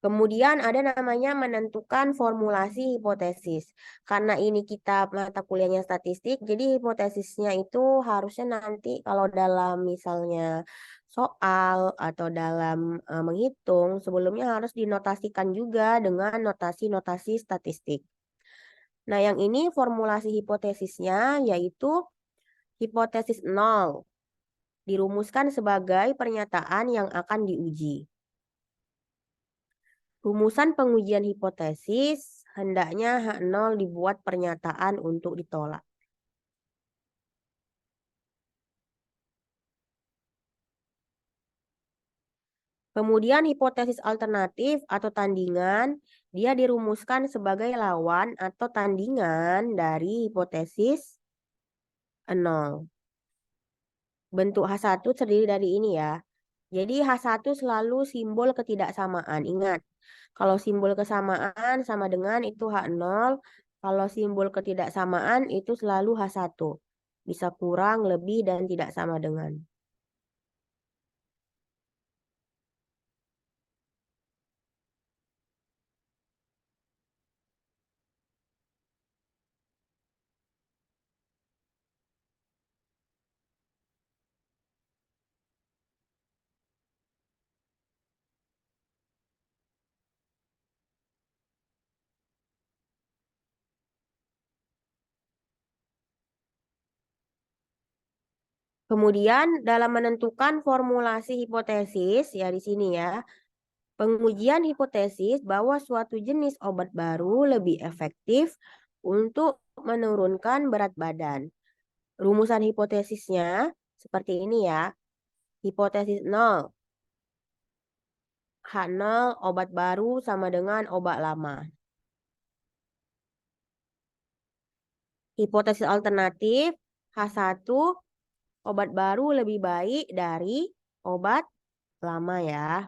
Kemudian ada namanya menentukan formulasi hipotesis. Karena ini kita mata kuliahnya statistik, jadi hipotesisnya itu harusnya nanti kalau dalam misalnya soal atau dalam menghitung, sebelumnya harus dinotasikan juga dengan notasi-notasi statistik. Nah, yang ini formulasi hipotesisnya yaitu hipotesis 0. Dirumuskan sebagai pernyataan yang akan diuji. Rumusan pengujian hipotesis hendaknya H0 dibuat pernyataan untuk ditolak. Kemudian hipotesis alternatif atau tandingan, dia dirumuskan sebagai lawan atau tandingan dari hipotesis 0. Bentuk H1 terdiri dari ini ya. Jadi H1 selalu simbol ketidaksamaan. Ingat, kalau simbol kesamaan sama dengan itu H0. Kalau simbol ketidaksamaan itu selalu H1. Bisa kurang, lebih, dan tidak sama dengan. Kemudian dalam menentukan formulasi hipotesis, ya di sini ya, pengujian hipotesis bahwa suatu jenis obat baru lebih efektif untuk menurunkan berat badan. Rumusan hipotesisnya seperti ini ya. Hipotesis 0. H0 obat baru sama dengan obat lama. Hipotesis alternatif H1 obat baru lebih baik dari obat lama ya.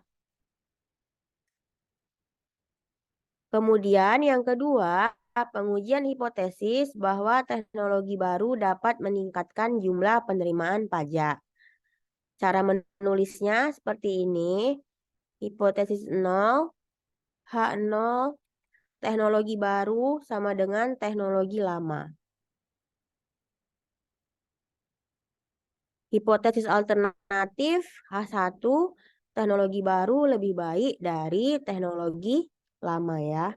Kemudian yang kedua, pengujian hipotesis bahwa teknologi baru dapat meningkatkan jumlah penerimaan pajak. Cara menulisnya seperti ini. Hipotesis 0, H0, teknologi baru sama dengan teknologi lama. Hipotesis alternatif H1, teknologi baru lebih baik dari teknologi lama ya.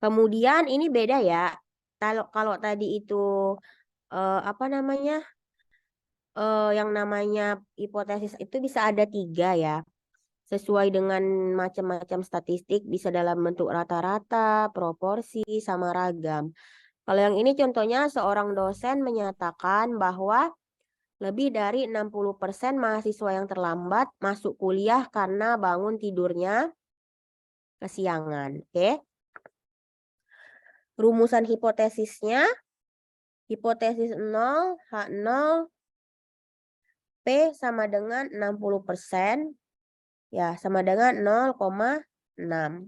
Kemudian ini beda ya. Kalau tadi itu apa namanya? Yang namanya hipotesis itu bisa ada 3 ya. Sesuai dengan macam-macam statistik, bisa dalam bentuk rata-rata, proporsi, sama ragam. Kalau yang ini contohnya seorang dosen menyatakan bahwa lebih dari 60% mahasiswa yang terlambat masuk kuliah karena bangun tidurnya kesiangan. Oke. Rumusan hipotesisnya Hipotesis 0, H0, P sama dengan 60%, ya sama dengan 0,6.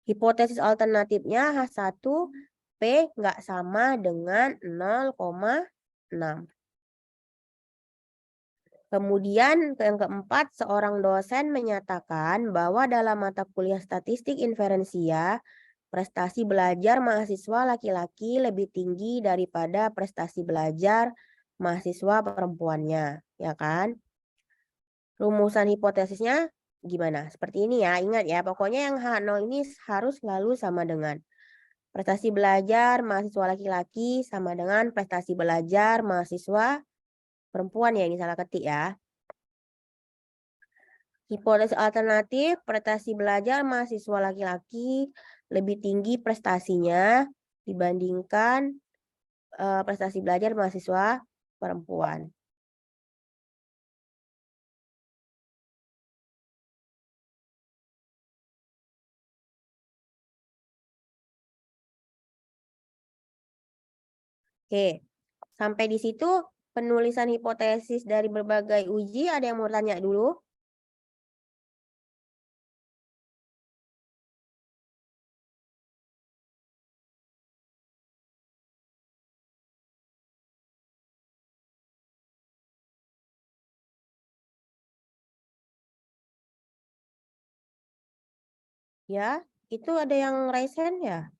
Hipotesis alternatifnya H1, P nggak sama dengan 0,6. Kemudian yang keempat, seorang dosen menyatakan bahwa dalam mata kuliah statistik inferensia, prestasi belajar mahasiswa laki-laki lebih tinggi daripada prestasi belajar mahasiswa perempuannya, ya kan? Rumusan hipotesisnya gimana? Seperti ini ya, ingat ya, pokoknya yang H0 ini harus selalu sama dengan prestasi belajar mahasiswa laki-laki sama dengan prestasi belajar mahasiswa perempuan ya, ini salah ketik ya. Hipotesis alternatif, prestasi belajar mahasiswa laki-laki lebih tinggi prestasinya dibandingkan prestasi belajar mahasiswa perempuan. Oke, sampai di situ penulisan hipotesis dari berbagai uji, ada yang mau tanya dulu? Ya, itu ada yang raise hand ya?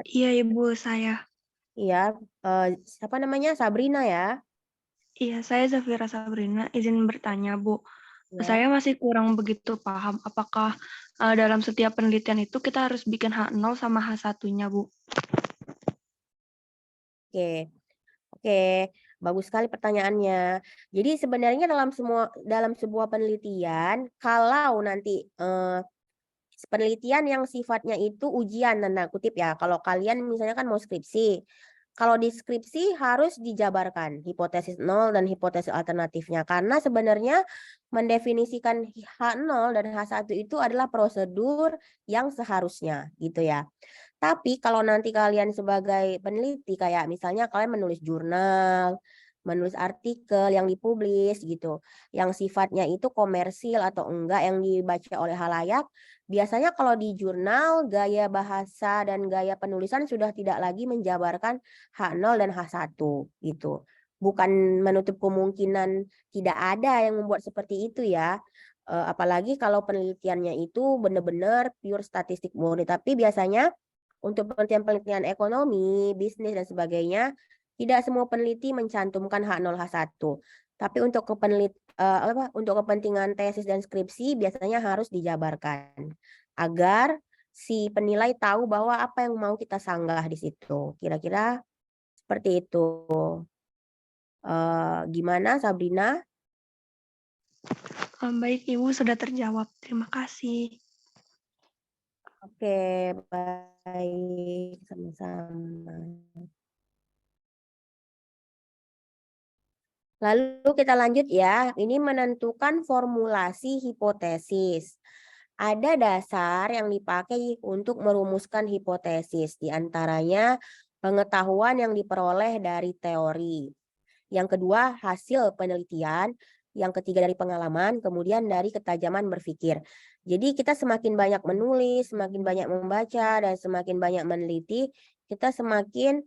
Iya, Ibu, saya. Iya, siapa namanya? Sabrina ya? Iya, saya Zafira Sabrina, izin bertanya, Bu. Ya. Saya masih kurang begitu paham, apakah dalam setiap penelitian itu kita harus bikin H0 sama H1-nya, Bu? Oke. Oke, bagus sekali pertanyaannya. Jadi sebenarnya dalam sebuah penelitian, kalau nanti penelitian yang sifatnya itu ujian tanda kutip ya. Kalau kalian misalnya kan mau skripsi. Kalau di skripsi harus dijabarkan hipotesis 0 dan hipotesis alternatifnya. Karena sebenarnya mendefinisikan H0 dan H1 itu adalah prosedur yang seharusnya gitu ya. Tapi kalau nanti kalian sebagai peneliti kayak misalnya kalian menulis jurnal, menulis artikel yang dipublis gitu, yang sifatnya itu komersil atau enggak yang dibaca oleh halayak, biasanya kalau di jurnal gaya bahasa dan gaya penulisan sudah tidak lagi menjabarkan H0 dan H1 gitu. Bukan menutup kemungkinan tidak ada yang membuat seperti itu ya. Apalagi kalau penelitiannya itu benar-benar pure statistik murni. Tapi biasanya untuk penelitian-penelitian ekonomi, bisnis, dan sebagainya, tidak semua peneliti mencantumkan H0, H1. Tapi untuk untuk kepentingan tesis dan skripsi biasanya harus dijabarkan. Agar si penilai tahu bahwa apa yang mau kita sanggah di situ. Kira-kira seperti itu. Gimana Sabrina? Baik, Ibu, sudah terjawab. Terima kasih. Oke, baik. Sama-sama. Lalu kita lanjut ya. Ini menentukan formulasi hipotesis. Ada dasar yang dipakai untuk merumuskan hipotesis. Di antaranya pengetahuan yang diperoleh dari teori. Yang kedua, hasil penelitian. Yang ketiga dari pengalaman, kemudian dari ketajaman berpikir. Jadi kita semakin banyak menulis, semakin banyak membaca, dan semakin banyak meneliti, kita semakin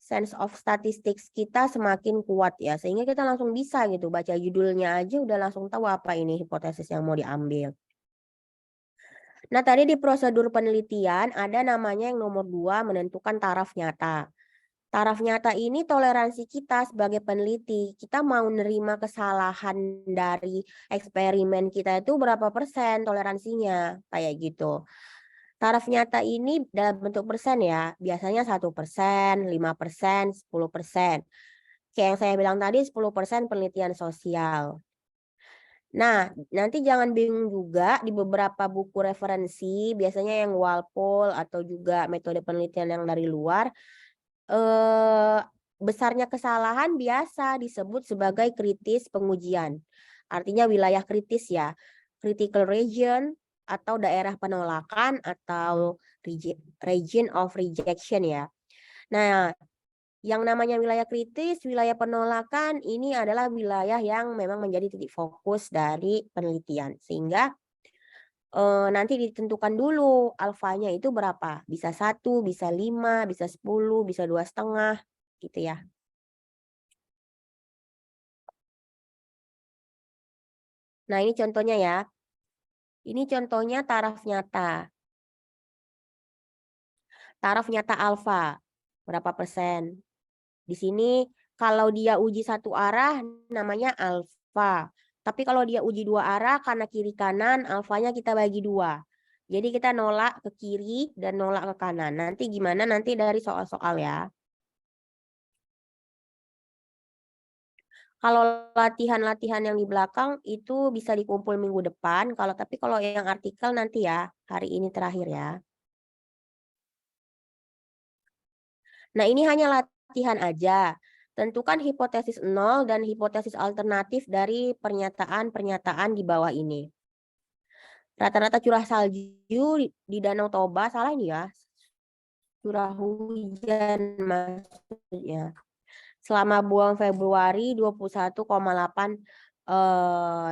sense of statistics kita semakin kuat ya. Sehingga kita langsung bisa gitu, baca judulnya aja udah langsung tahu apa ini hipotesis yang mau diambil. Nah, tadi di prosedur penelitian ada namanya yang nomor 2 menentukan taraf nyata. Taraf nyata ini toleransi kita sebagai peneliti. Kita mau nerima kesalahan dari eksperimen kita itu berapa persen toleransinya, kayak gitu. Taraf nyata ini dalam bentuk persen ya, biasanya 1%, 5%, 10%. Kayak yang saya bilang tadi 10% penelitian sosial. Nah, nanti jangan bingung juga di beberapa buku referensi, biasanya yang Walpole atau juga metode penelitian yang dari luar, besarnya kesalahan biasa disebut sebagai kritis pengujian. Artinya wilayah kritis ya, critical region atau daerah penolakan atau region of rejection ya. Nah, yang namanya wilayah kritis, wilayah penolakan ini adalah wilayah yang memang menjadi titik fokus dari penelitian. Sehingga nanti ditentukan dulu alfanya itu berapa. Bisa 1, bisa 5, bisa 10, bisa 2,5 gitu ya. Nah, ini contohnya ya. Ini contohnya taraf nyata. Taraf nyata alfa, berapa persen? Di sini kalau dia uji satu arah namanya alfa. Tapi kalau dia uji dua arah karena kiri kanan alfanya kita bagi 2. Jadi kita nolak ke kiri dan nolak ke kanan. Nanti gimana nanti dari soal-soal ya. Kalau latihan-latihan yang di belakang itu bisa dikumpul minggu depan. Tapi kalau yang artikel nanti ya, hari ini terakhir ya. Nah, ini hanya latihan aja. Tentukan hipotesis 0 dan hipotesis alternatif dari pernyataan-pernyataan di bawah ini. Rata-rata curah salju di Danau Toba, salah ini ya. Curah hujan maksudnya. Selama bulan Februari 21,8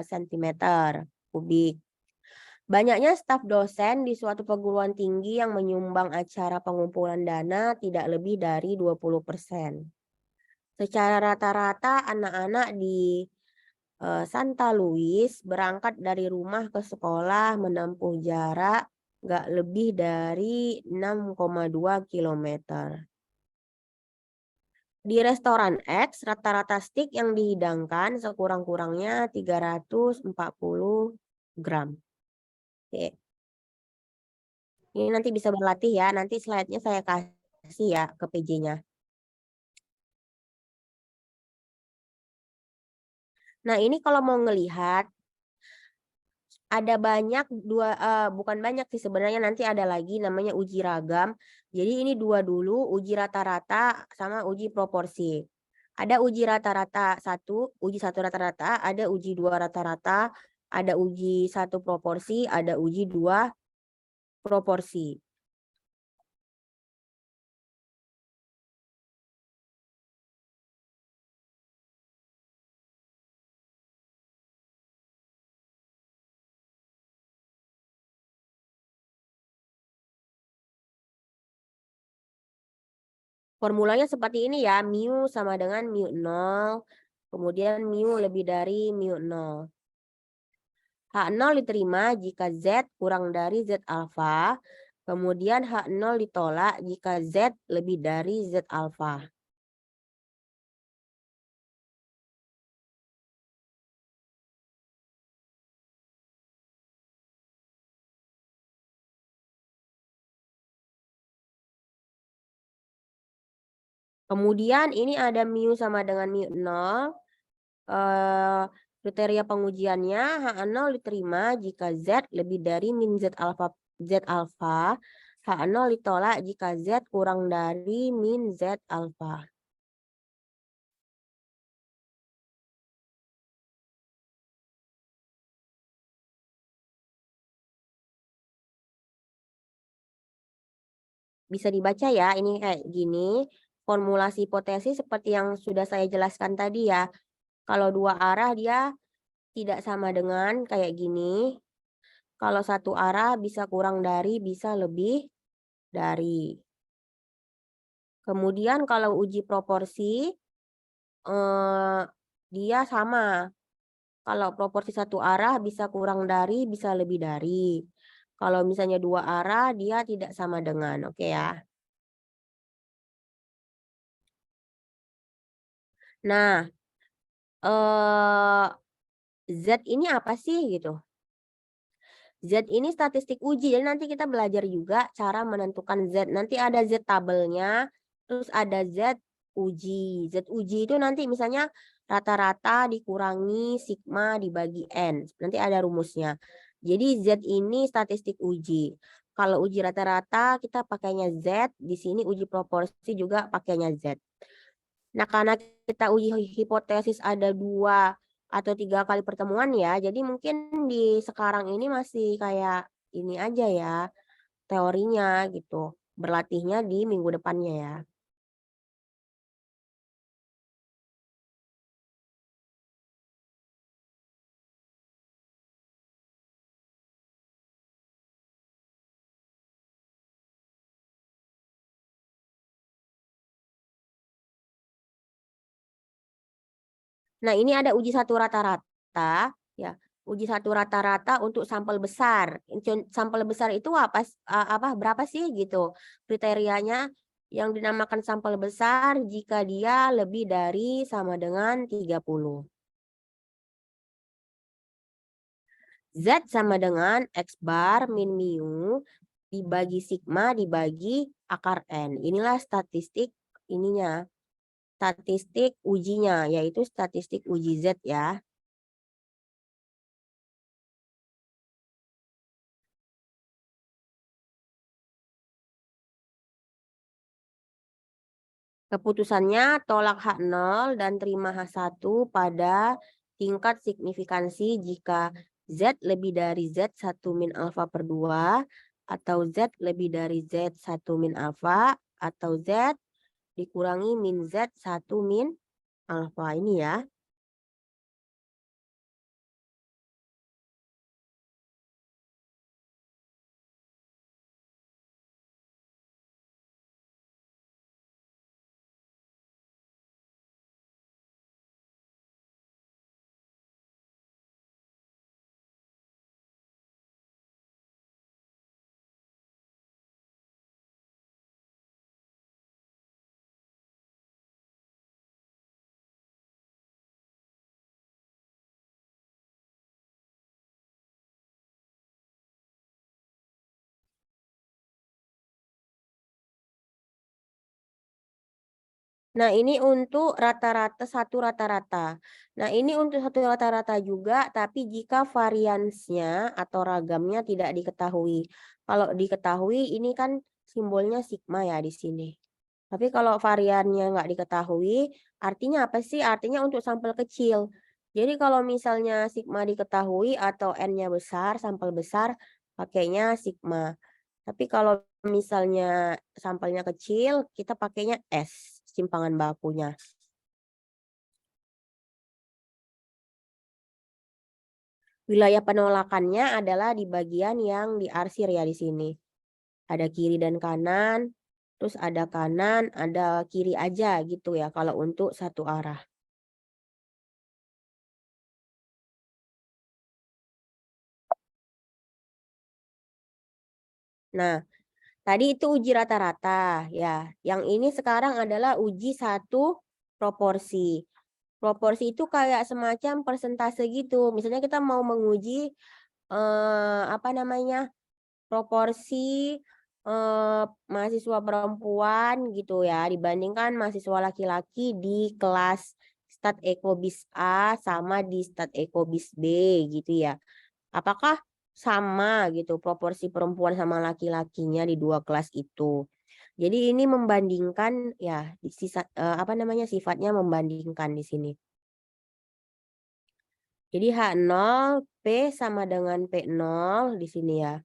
cm kubik. Banyaknya staf dosen di suatu perguruan tinggi yang menyumbang acara pengumpulan dana tidak lebih dari 20%. Secara rata-rata anak-anak di Santa Luis berangkat dari rumah ke sekolah menempuh jarak nggak lebih dari 6,2 km. Di restoran X, rata-rata stik yang dihidangkan sekurang-kurangnya 340 gram. Oke. Ini nanti bisa berlatih ya. Nanti slide-nya saya kasih ya ke PJ-nya. Nah, ini kalau mau ngelihat ada banyak bukan banyak sih sebenarnya, nanti ada lagi namanya uji ragam. Jadi ini 2 dulu, uji rata-rata sama uji proporsi. Ada uji rata-rata 1, uji 1 rata-rata, ada uji 2 rata-rata, ada uji 1 proporsi, ada uji 2 proporsi. Formulanya seperti ini ya, mu sama dengan mu 0, kemudian mu lebih dari mu 0. H0 diterima jika Z kurang dari Z alfa, kemudian H0 ditolak jika Z lebih dari Z alfa. Kemudian ini ada mu sama dengan mu 0. Kriteria pengujiannya H0 diterima jika Z lebih dari min Z alfa. H0 ditolak jika Z kurang dari min Z alfa. Bisa dibaca ya, ini kayak gini. Formulasi hipotesis seperti yang sudah saya jelaskan tadi ya. Kalau 2 arah dia tidak sama dengan kayak gini. Kalau 1 arah bisa kurang dari, bisa lebih dari. Kemudian kalau uji proporsi, dia sama. Kalau proporsi 1 arah bisa kurang dari, bisa lebih dari. Kalau misalnya 2 arah, dia tidak sama dengan. Oke ya. Nah, Z ini apa sih gitu? Z ini statistik uji. Jadi nanti kita belajar juga cara menentukan Z. Nanti ada Z tabelnya, terus ada Z uji. Z uji itu nanti misalnya rata-rata dikurangi sigma dibagi N. Nanti ada rumusnya. Jadi Z ini statistik uji. Kalau uji rata-rata kita pakainya Z. Di sini uji proporsi juga pakainya Z. Nah, karena kita uji hipotesis ada 2 atau 3 kali pertemuan ya. Jadi mungkin di sekarang ini masih kayak ini aja ya, teorinya gitu. Berlatihnya di minggu depannya ya. Nah, ini ada uji satu rata-rata ya. Uji satu rata-rata untuk sampel besar. Sampel besar itu berapa sih gitu. Kriterianya yang dinamakan sampel besar jika dia lebih dari sama dengan 30. Z sama dengan X bar min mu dibagi sigma dibagi akar N. Inilah statistik ininya. Statistik ujinya, yaitu statistik uji Z ya. Keputusannya tolak H0 dan terima H1 pada tingkat signifikansi jika Z lebih dari Z1 min alfa per 2 atau Z lebih dari Z1 min alfa atau Z dikurangi min Z1 min alfa ini ya. Nah, ini untuk rata-rata satu rata-rata. Nah, ini untuk satu rata-rata juga, tapi jika variansnya atau ragamnya tidak diketahui. Kalau diketahui, ini kan simbolnya sigma ya di sini. Tapi kalau variannya nggak diketahui, artinya apa sih? Artinya untuk sampel kecil. Jadi kalau misalnya sigma diketahui atau N-nya besar, sampel besar, pakainya sigma. Tapi kalau misalnya sampelnya kecil, kita pakainya S, simpangan bakunya. Wilayah penolakannya adalah di bagian yang diarsir ya di sini. Ada kiri dan kanan, terus ada kanan, ada kiri aja gitu ya kalau untuk satu arah. Nah, tadi itu uji rata-rata ya. Yang ini sekarang adalah uji satu proporsi. Proporsi itu kayak semacam persentase gitu. Misalnya kita mau menguji proporsi mahasiswa perempuan gitu ya dibandingkan mahasiswa laki-laki di kelas Stat Eko Bis A sama di Stat Eko Bis B gitu ya. Apakah sama gitu proporsi perempuan sama laki-lakinya di dua kelas itu. Jadi ini membandingkan ya sifatnya membandingkan di sini. Jadi H0 P sama dengan P0 di sini ya.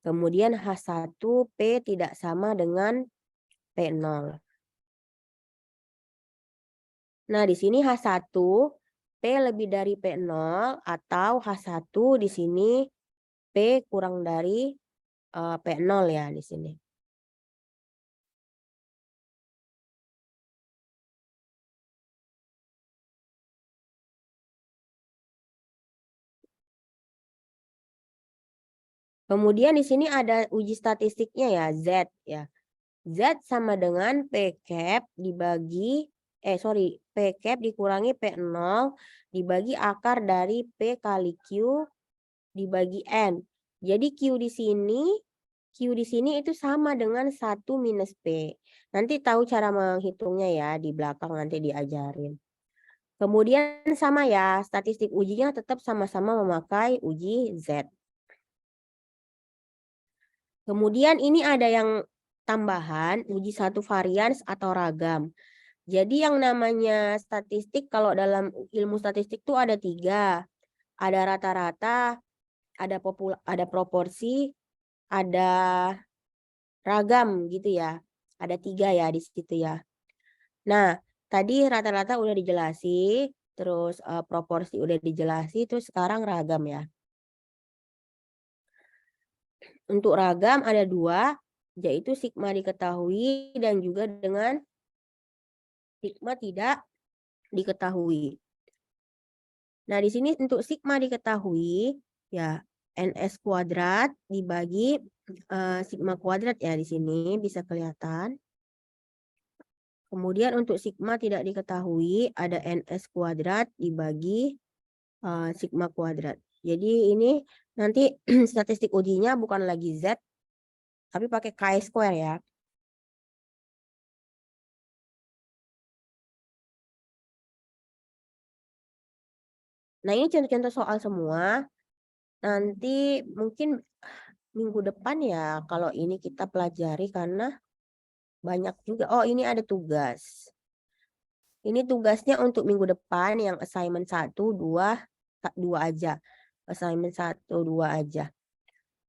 Kemudian H1 P tidak sama dengan P0. Nah, di sini H1 P lebih dari P0 atau H1 di sini P kurang dari P0 ya di sini. Kemudian di sini ada uji statistiknya ya, Z ya. Z sama dengan P cap dibagi P cap dikurangi P0 dibagi akar dari P kali Q dibagi N. Jadi Q di sini itu sama dengan 1 minus P. Nanti tahu cara menghitungnya ya di belakang nanti diajarin. Kemudian sama ya, statistik ujinya tetap sama-sama memakai uji Z. Kemudian ini ada yang tambahan, uji satu varians atau ragam. Jadi yang namanya statistik, kalau dalam ilmu statistik itu ada 3. Ada rata-rata, ada proporsi, ada ragam gitu ya. Ada 3 ya di situ ya. Nah, tadi rata-rata udah dijelasi, terus proporsi udah dijelasi, terus sekarang ragam ya. Untuk ragam ada 2, yaitu sigma diketahui dan juga dengan sigma tidak diketahui. Nah, di sini untuk sigma diketahui ya ns kuadrat dibagi sigma kuadrat ya di sini bisa kelihatan. Kemudian untuk sigma tidak diketahui ada ns kuadrat dibagi sigma kuadrat. Jadi ini nanti statistik ujinya bukan lagi Z, tapi pakai chi-square ya. Nah, ini contoh-contoh soal semua. Nanti mungkin minggu depan ya kalau ini kita pelajari karena banyak juga. Oh, ini ada tugas. Ini tugasnya untuk minggu depan yang assignment 1, 2 aja. Assignment 1, 2 aja.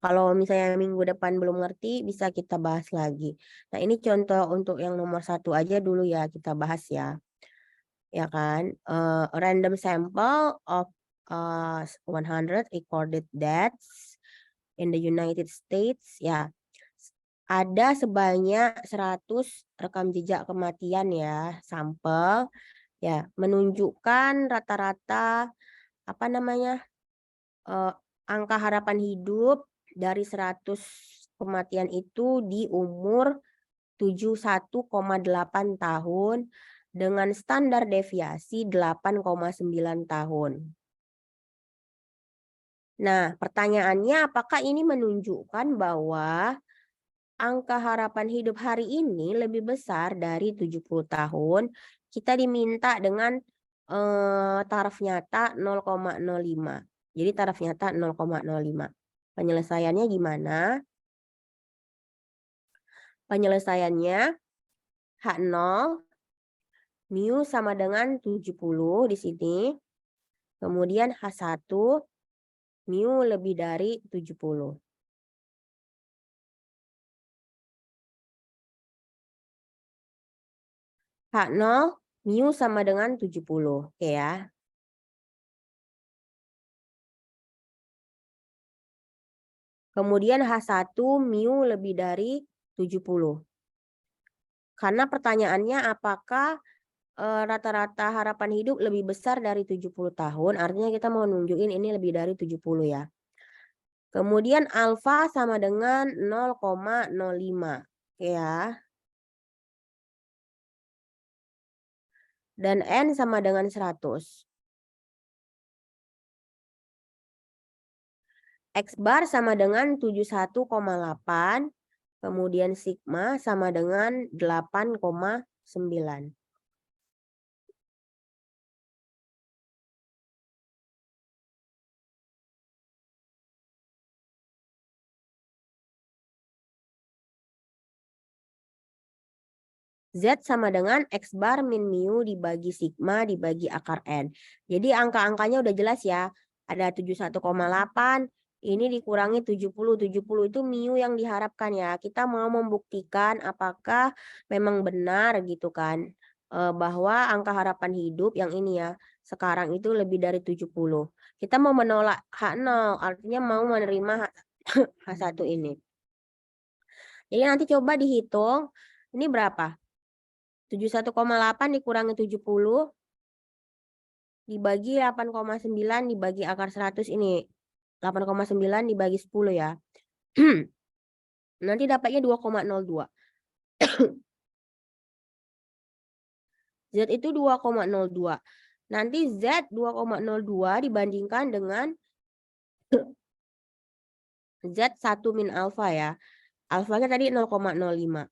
Kalau misalnya minggu depan belum ngerti, bisa kita bahas lagi. Nah, ini contoh untuk yang nomor 1 aja dulu ya, kita bahas ya. Ya kan? Random sample of 100 recorded deaths in the United States. Ya, ada sebanyak 100 rekam jejak kematian ya, sampel. Ya, menunjukkan rata-rata apa namanya angka harapan hidup dari 100 kematian itu di umur 71,8 tahun dengan standar deviasi 8,9 tahun. Nah, pertanyaannya apakah ini menunjukkan bahwa angka harapan hidup hari ini lebih besar dari 70 tahun? Kita diminta dengan taraf nyata 0,05. Jadi taraf nyata 0,05. Penyelesaiannya gimana? Penyelesaiannya H0 mu sama dengan 70 di sini. Kemudian H1 mu lebih dari 70. H0 mu sama dengan 70. Oke ya. Kemudian H1 mu lebih dari 70. Karena pertanyaannya apakah rata-rata harapan hidup lebih besar dari 70 tahun, artinya kita mau nunjukin ini lebih dari 70 ya. Kemudian alfa sama dengan 0,05. Oke ya. Dan N sama dengan 100. X bar sama dengan 71,8. Kemudian sigma sama dengan 8,9. Z sama dengan X bar min mu dibagi sigma dibagi akar N. Jadi angka-angkanya udah jelas ya. Ada 71,8. Ini dikurangi 70. 70 itu mu yang diharapkan ya. Kita mau membuktikan apakah memang benar gitu kan. Bahwa angka harapan hidup yang ini ya. Sekarang itu lebih dari 70. Kita mau menolak H0. Artinya mau menerima H1 ini. Jadi nanti coba dihitung. Ini berapa? 71,8 dikurangi 70 dibagi 8,9 dibagi akar 100 ini. 8,9 dibagi 10 ya. Nanti dapatnya 2,02. Z itu 2,02. Nanti Z 2,02 dibandingkan dengan Z1 min alfa ya. Alfanya tadi 0,05.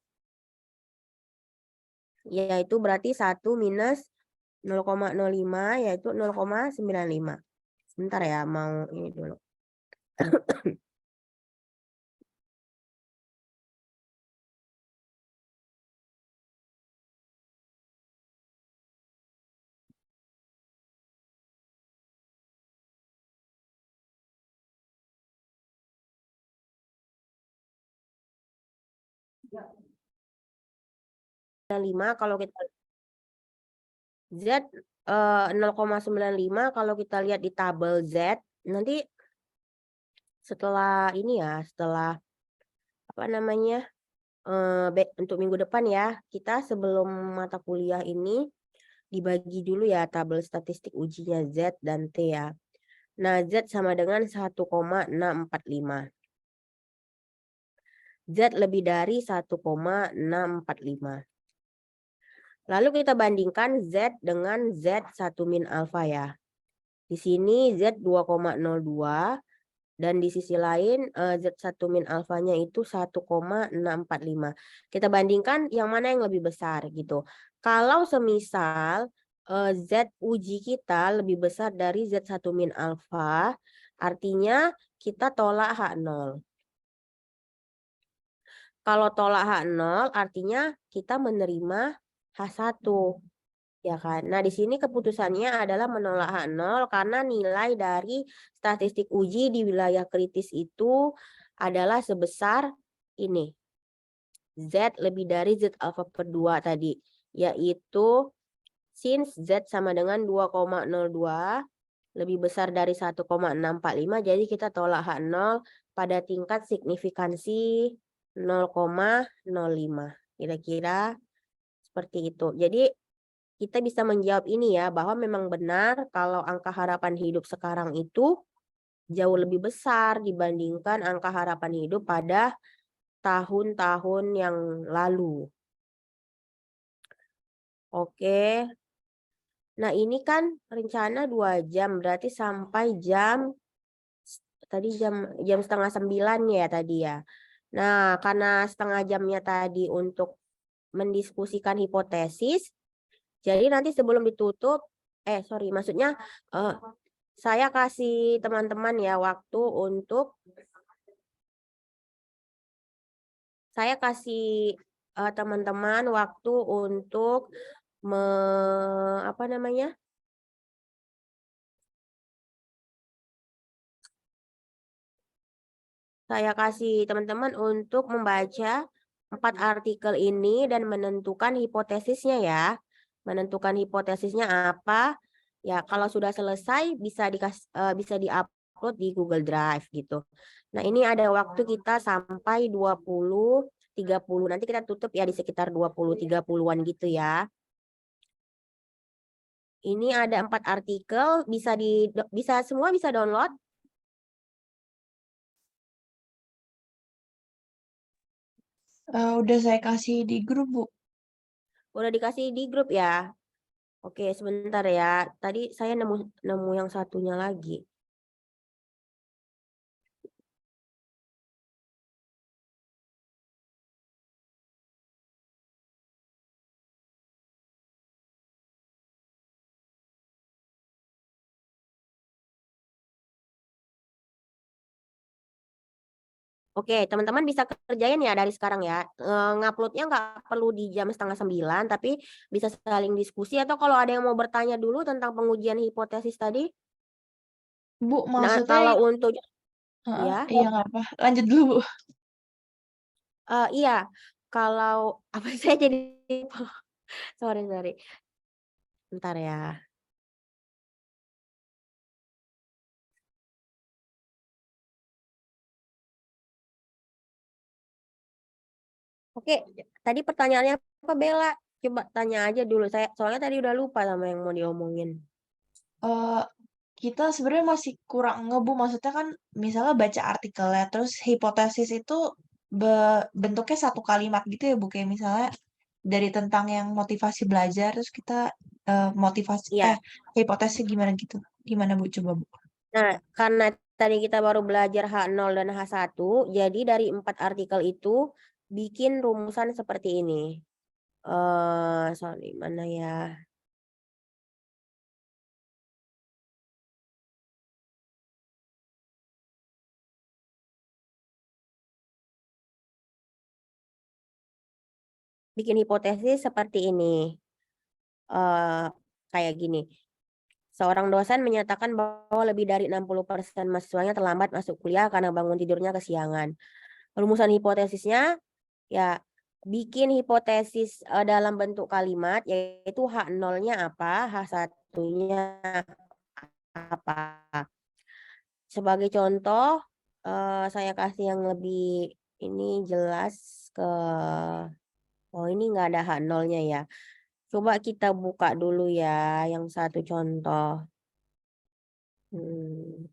Yaitu berarti 1 minus 0,05 yaitu 0,95. Sebentar ya, mau ini dulu. kalau kita Z 0,95 kalau kita lihat di tabel Z, nanti setelah ini ya, setelah apa namanya, untuk minggu depan ya, kita sebelum mata kuliah ini dibagi dulu ya tabel statistik ujinya Z dan T ya. Nah, Z sama dengan 1,645. Z lebih dari 1,645. Lalu kita bandingkan Z dengan Z1 min alfa ya. Di sini Z 2,02 dan di sisi lain Z1 min alfanya itu 1,645. Kita bandingkan yang mana yang lebih besar gitu. Kalau semisal Z uji kita lebih besar dari Z1 min alfa, artinya kita tolak H0. Kalau tolak H0 artinya kita menerima H1. Ya kan? Nah, di sini keputusannya adalah menolak H0 karena nilai dari statistik uji di wilayah kritis itu adalah sebesar ini. Z lebih dari Z alfa per 2 tadi, yaitu since Z sama dengan 2,02 lebih besar dari 1,645, jadi kita tolak H0 pada tingkat signifikansi 0,05. Kira-kira seperti itu. Jadi kita bisa menjawab ini ya, bahwa memang benar kalau angka harapan hidup sekarang itu jauh lebih besar dibandingkan angka harapan hidup pada tahun-tahun yang lalu. Oke. Nah, ini kan rencana 2 jam, berarti sampai jam 8:30 ya tadi ya. Nah, karena setengah jamnya tadi untuk mendiskusikan hipotesis, jadi nanti sebelum ditutup, maksudnya saya kasih teman-teman ya waktu untuk teman-teman waktu untuk apa namanya? Saya kasih teman-teman untuk membaca 4 artikel ini dan menentukan hipotesisnya ya. Menentukan hipotesisnya apa? Ya, kalau sudah selesai bisa diupload di Google Drive gitu. Nah, ini ada waktu kita sampai 20:30. Nanti kita tutup ya di sekitar 20:30-an gitu ya. Ini ada 4 artikel, semua bisa download. Udah saya kasih di grup, Bu. Udah dikasih di grup ya. Oke, sebentar ya. Tadi saya nemu yang satunya lagi. Oke, teman-teman bisa kerjain ya dari sekarang ya. Nguploadnya nggak perlu di jam 8:30, tapi bisa saling diskusi. Atau kalau ada yang mau bertanya dulu tentang pengujian hipotesis tadi. Bu, Nah, maksudnya kalau untuk ya, iya nggak apa. Lanjut dulu, Bu. iya, kalau apa saya jadi sorry. Bentar ya. Oke, tadi pertanyaannya apa Bella? Coba tanya aja dulu. Soalnya tadi udah lupa sama yang mau diomongin. Kita sebenarnya masih kurang ngebu, maksudnya kan misalnya baca artikelnya, terus hipotesis itu bentuknya satu kalimat gitu ya, Bu, kayak misalnya dari tentang yang motivasi belajar, terus kita Iya. hipotesis gimana gitu. Gimana, Bu? Coba, Bu. Nah, karena tadi kita baru belajar H0 dan H1, jadi dari 4 artikel itu bikin rumusan seperti ini. Sorry, mana ya? Bikin hipotesis seperti ini. Kayak gini. Seorang dosen menyatakan bahwa lebih dari 60% mahasiswanya terlambat masuk kuliah karena bangun tidurnya kesiangan. Rumusan hipotesisnya ya bikin hipotesis dalam bentuk kalimat, yaitu H0-nya apa, H1-nya apa. Sebagai contoh, saya kasih yang lebih ini jelas ke, oh ini nggak ada H0-nya ya. Coba kita buka dulu ya yang satu contoh. Hmm.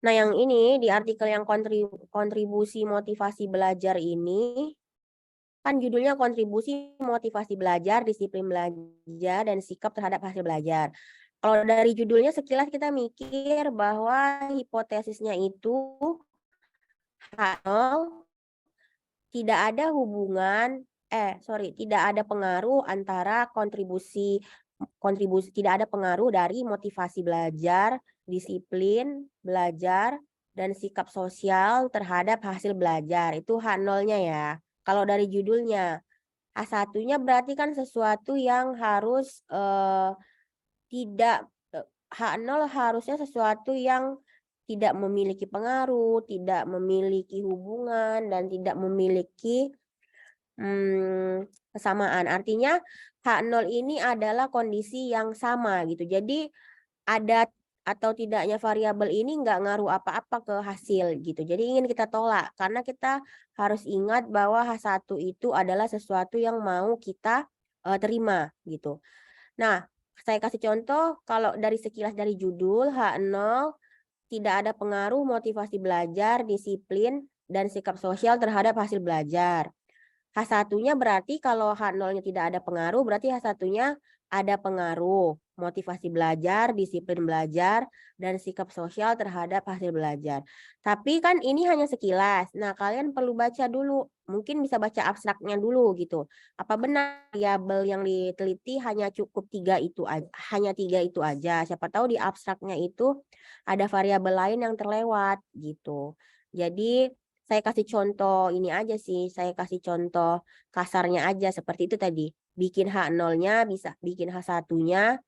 Nah, yang ini di artikel yang kontribusi motivasi belajar ini, kan judulnya kontribusi motivasi belajar, disiplin belajar, dan sikap terhadap hasil belajar. Kalau dari judulnya sekilas kita mikir bahwa hipotesisnya itu H0 tidak ada hubungan, tidak ada pengaruh antara kontribusi tidak ada pengaruh dari motivasi belajar, disiplin belajar, dan sikap sosial terhadap hasil belajar. Itu H0-nya ya. Kalau dari judulnya, H1-nya berarti kan sesuatu yang harus tidak H0 harusnya sesuatu yang tidak memiliki pengaruh, tidak memiliki hubungan, dan tidak memiliki kesamaan. Artinya H0 ini adalah kondisi yang sama gitu. Jadi ada atau tidaknya variabel ini nggak ngaruh apa-apa ke hasil gitu. Jadi ingin kita tolak karena kita harus ingat bahwa H1 itu adalah sesuatu yang mau kita terima gitu. Nah, saya kasih contoh kalau dari sekilas dari judul H0 tidak ada pengaruh motivasi belajar, disiplin, dan sikap sosial terhadap hasil belajar. H1-nya berarti kalau H0-nya tidak ada pengaruh, berarti H1-nya ada pengaruh motivasi belajar, disiplin belajar, dan sikap sosial terhadap hasil belajar. Tapi kan ini hanya sekilas. Nah, kalian perlu baca dulu. Mungkin bisa baca abstraknya dulu gitu. Apa benar variabel yang diteliti hanya cukup 3 itu aja, hanya 3 itu aja. Siapa tahu di abstraknya itu ada variabel lain yang terlewat gitu. Jadi saya kasih contoh ini aja sih, saya kasih contoh kasarnya aja seperti itu tadi. Bikin H0-nya bisa bikin H1-nya.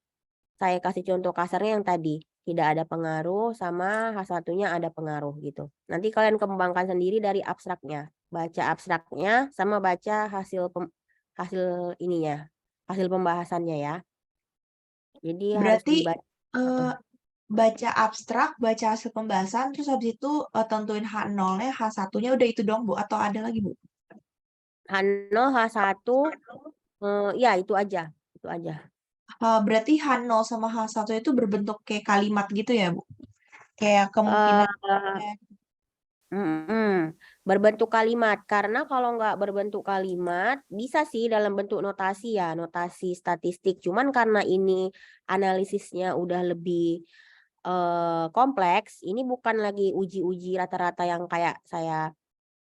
Saya kasih contoh kasarnya yang tadi. Tidak ada pengaruh sama H1-nya ada pengaruh gitu. Nanti kalian kembangkan sendiri dari abstraknya. Baca abstraknya sama baca hasil ininya. Hasil pembahasannya ya. Jadi harus Berarti dibaca. baca abstrak, baca hasil pembahasan, terus habis itu tentuin H0-nya, H1-nya udah itu dong, Bu? Atau ada lagi, Bu? H0, H1, ya itu aja. Itu aja. Berarti H0 sama H1 itu berbentuk kayak kalimat gitu ya, Bu? Kayak kemungkinan. Berbentuk kalimat, karena kalau nggak berbentuk kalimat bisa sih dalam bentuk notasi ya, notasi statistik. Cuman karena ini analisisnya udah lebih kompleks, ini bukan lagi uji-uji rata-rata yang kayak saya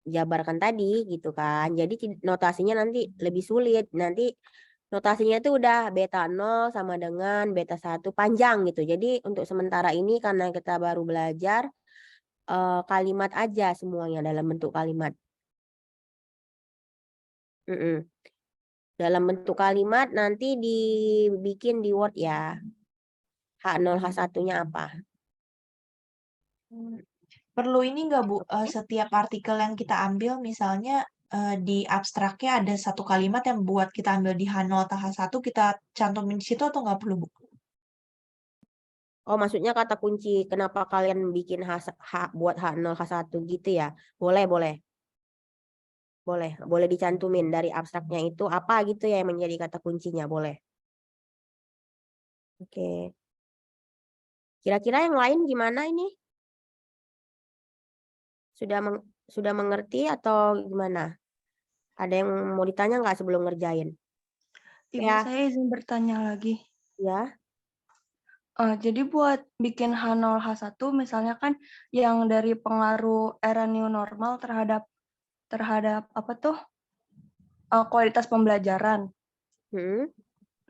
jabarkan tadi gitu kan. Jadi notasinya nanti lebih sulit. Nanti notasinya itu udah beta 0 sama dengan beta 1 panjang gitu. Jadi untuk sementara ini karena kita baru belajar kalimat aja semuanya dalam bentuk kalimat. Dalam bentuk kalimat nanti dibikin di Word ya. H0, H1-nya apa? Perlu ini nggak, Bu? Setiap artikel yang kita ambil, misalnya di abstraknya ada satu kalimat yang buat kita ambil di H0 atau H1, kita cantumin di situ atau nggak perlu, Bu? Oh, maksudnya kata kunci kenapa kalian bikin buat H0, H1 gitu ya? Boleh, boleh. Boleh dicantumin dari abstraknya itu apa gitu ya yang menjadi kata kuncinya, boleh. Oke. Kira-kira yang lain gimana ini? Sudah mengerti atau gimana? Ada yang mau ditanya nggak sebelum ngerjain? Ibu, Ya. saya izin bertanya lagi. Ya. Jadi buat bikin H0, H1 misalnya kan yang dari pengaruh era new normal terhadap apa tuh kualitas pembelajaran.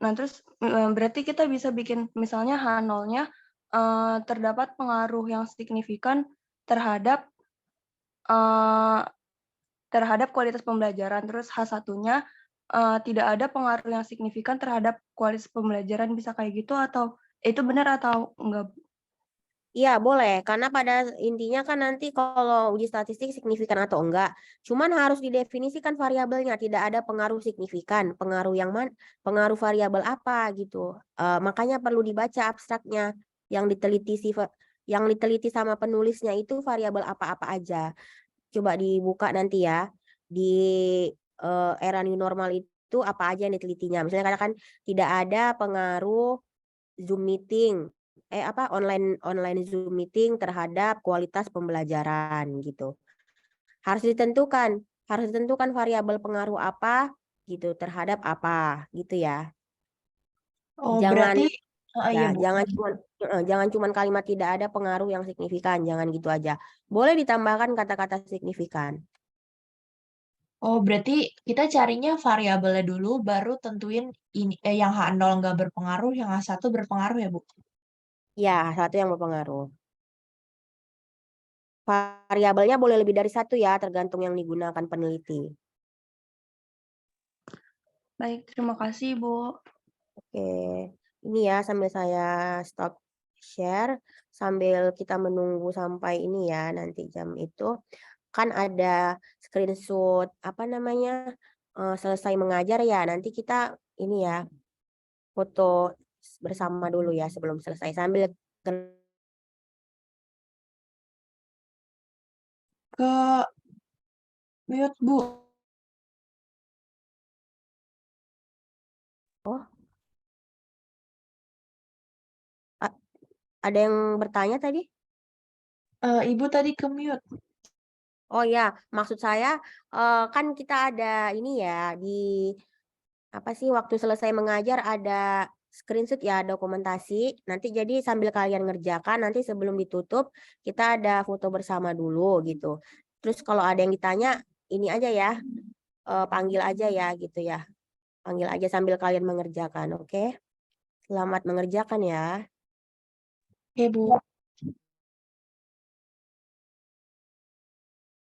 Nah, terus berarti kita bisa bikin misalnya H0-nya terdapat pengaruh yang signifikan terhadap kualitas pembelajaran. Terus H1-nya tidak ada pengaruh yang signifikan terhadap kualitas pembelajaran, bisa kayak gitu atau itu benar atau enggak? Iya, boleh. Karena pada intinya kan nanti kalau uji statistik signifikan atau enggak. Cuman harus didefinisikan variabelnya. Tidak ada pengaruh signifikan. Pengaruh yang mana? Pengaruh variabel apa gitu. Makanya perlu dibaca abstraknya. Yang diteliti sama penulisnya itu variabel apa-apa aja. Coba dibuka nanti ya. Di era new normal itu apa aja yang ditelitinya. Misalnya katakan tidak ada pengaruh Zoom meeting online Zoom meeting terhadap kualitas pembelajaran gitu. Harus ditentukan variabel pengaruh apa gitu terhadap apa gitu ya. Oh, Jangan berarti iya, Bu. jangan cuman kalimat tidak ada pengaruh yang signifikan, jangan gitu aja. Boleh ditambahkan kata-kata signifikan. Oh, berarti kita carinya variabelnya dulu, baru tentuin ini yang H0 nggak berpengaruh, yang H1 berpengaruh ya, Bu? Ya, satu yang berpengaruh. Variabelnya boleh lebih dari satu ya, tergantung yang digunakan peneliti. Baik, terima kasih, Bu. Oke, ini ya sambil saya stop share, sambil kita menunggu sampai ini ya, nanti jam itu. Kan ada screenshot, selesai mengajar ya, nanti kita ini ya, foto bersama dulu ya sebelum selesai. Sambil Ke mute, Bu. ada yang bertanya tadi? Ibu tadi ke mute. Oh ya, maksud saya kan kita ada ini ya di waktu selesai mengajar ada screenshot ya dokumentasi. Nanti jadi sambil kalian ngerjakan nanti sebelum ditutup kita ada foto bersama dulu gitu. Terus kalau ada yang ditanya ini aja ya, panggil aja ya gitu ya. Panggil aja sambil kalian mengerjakan, oke? Selamat mengerjakan ya. Oke, Bu.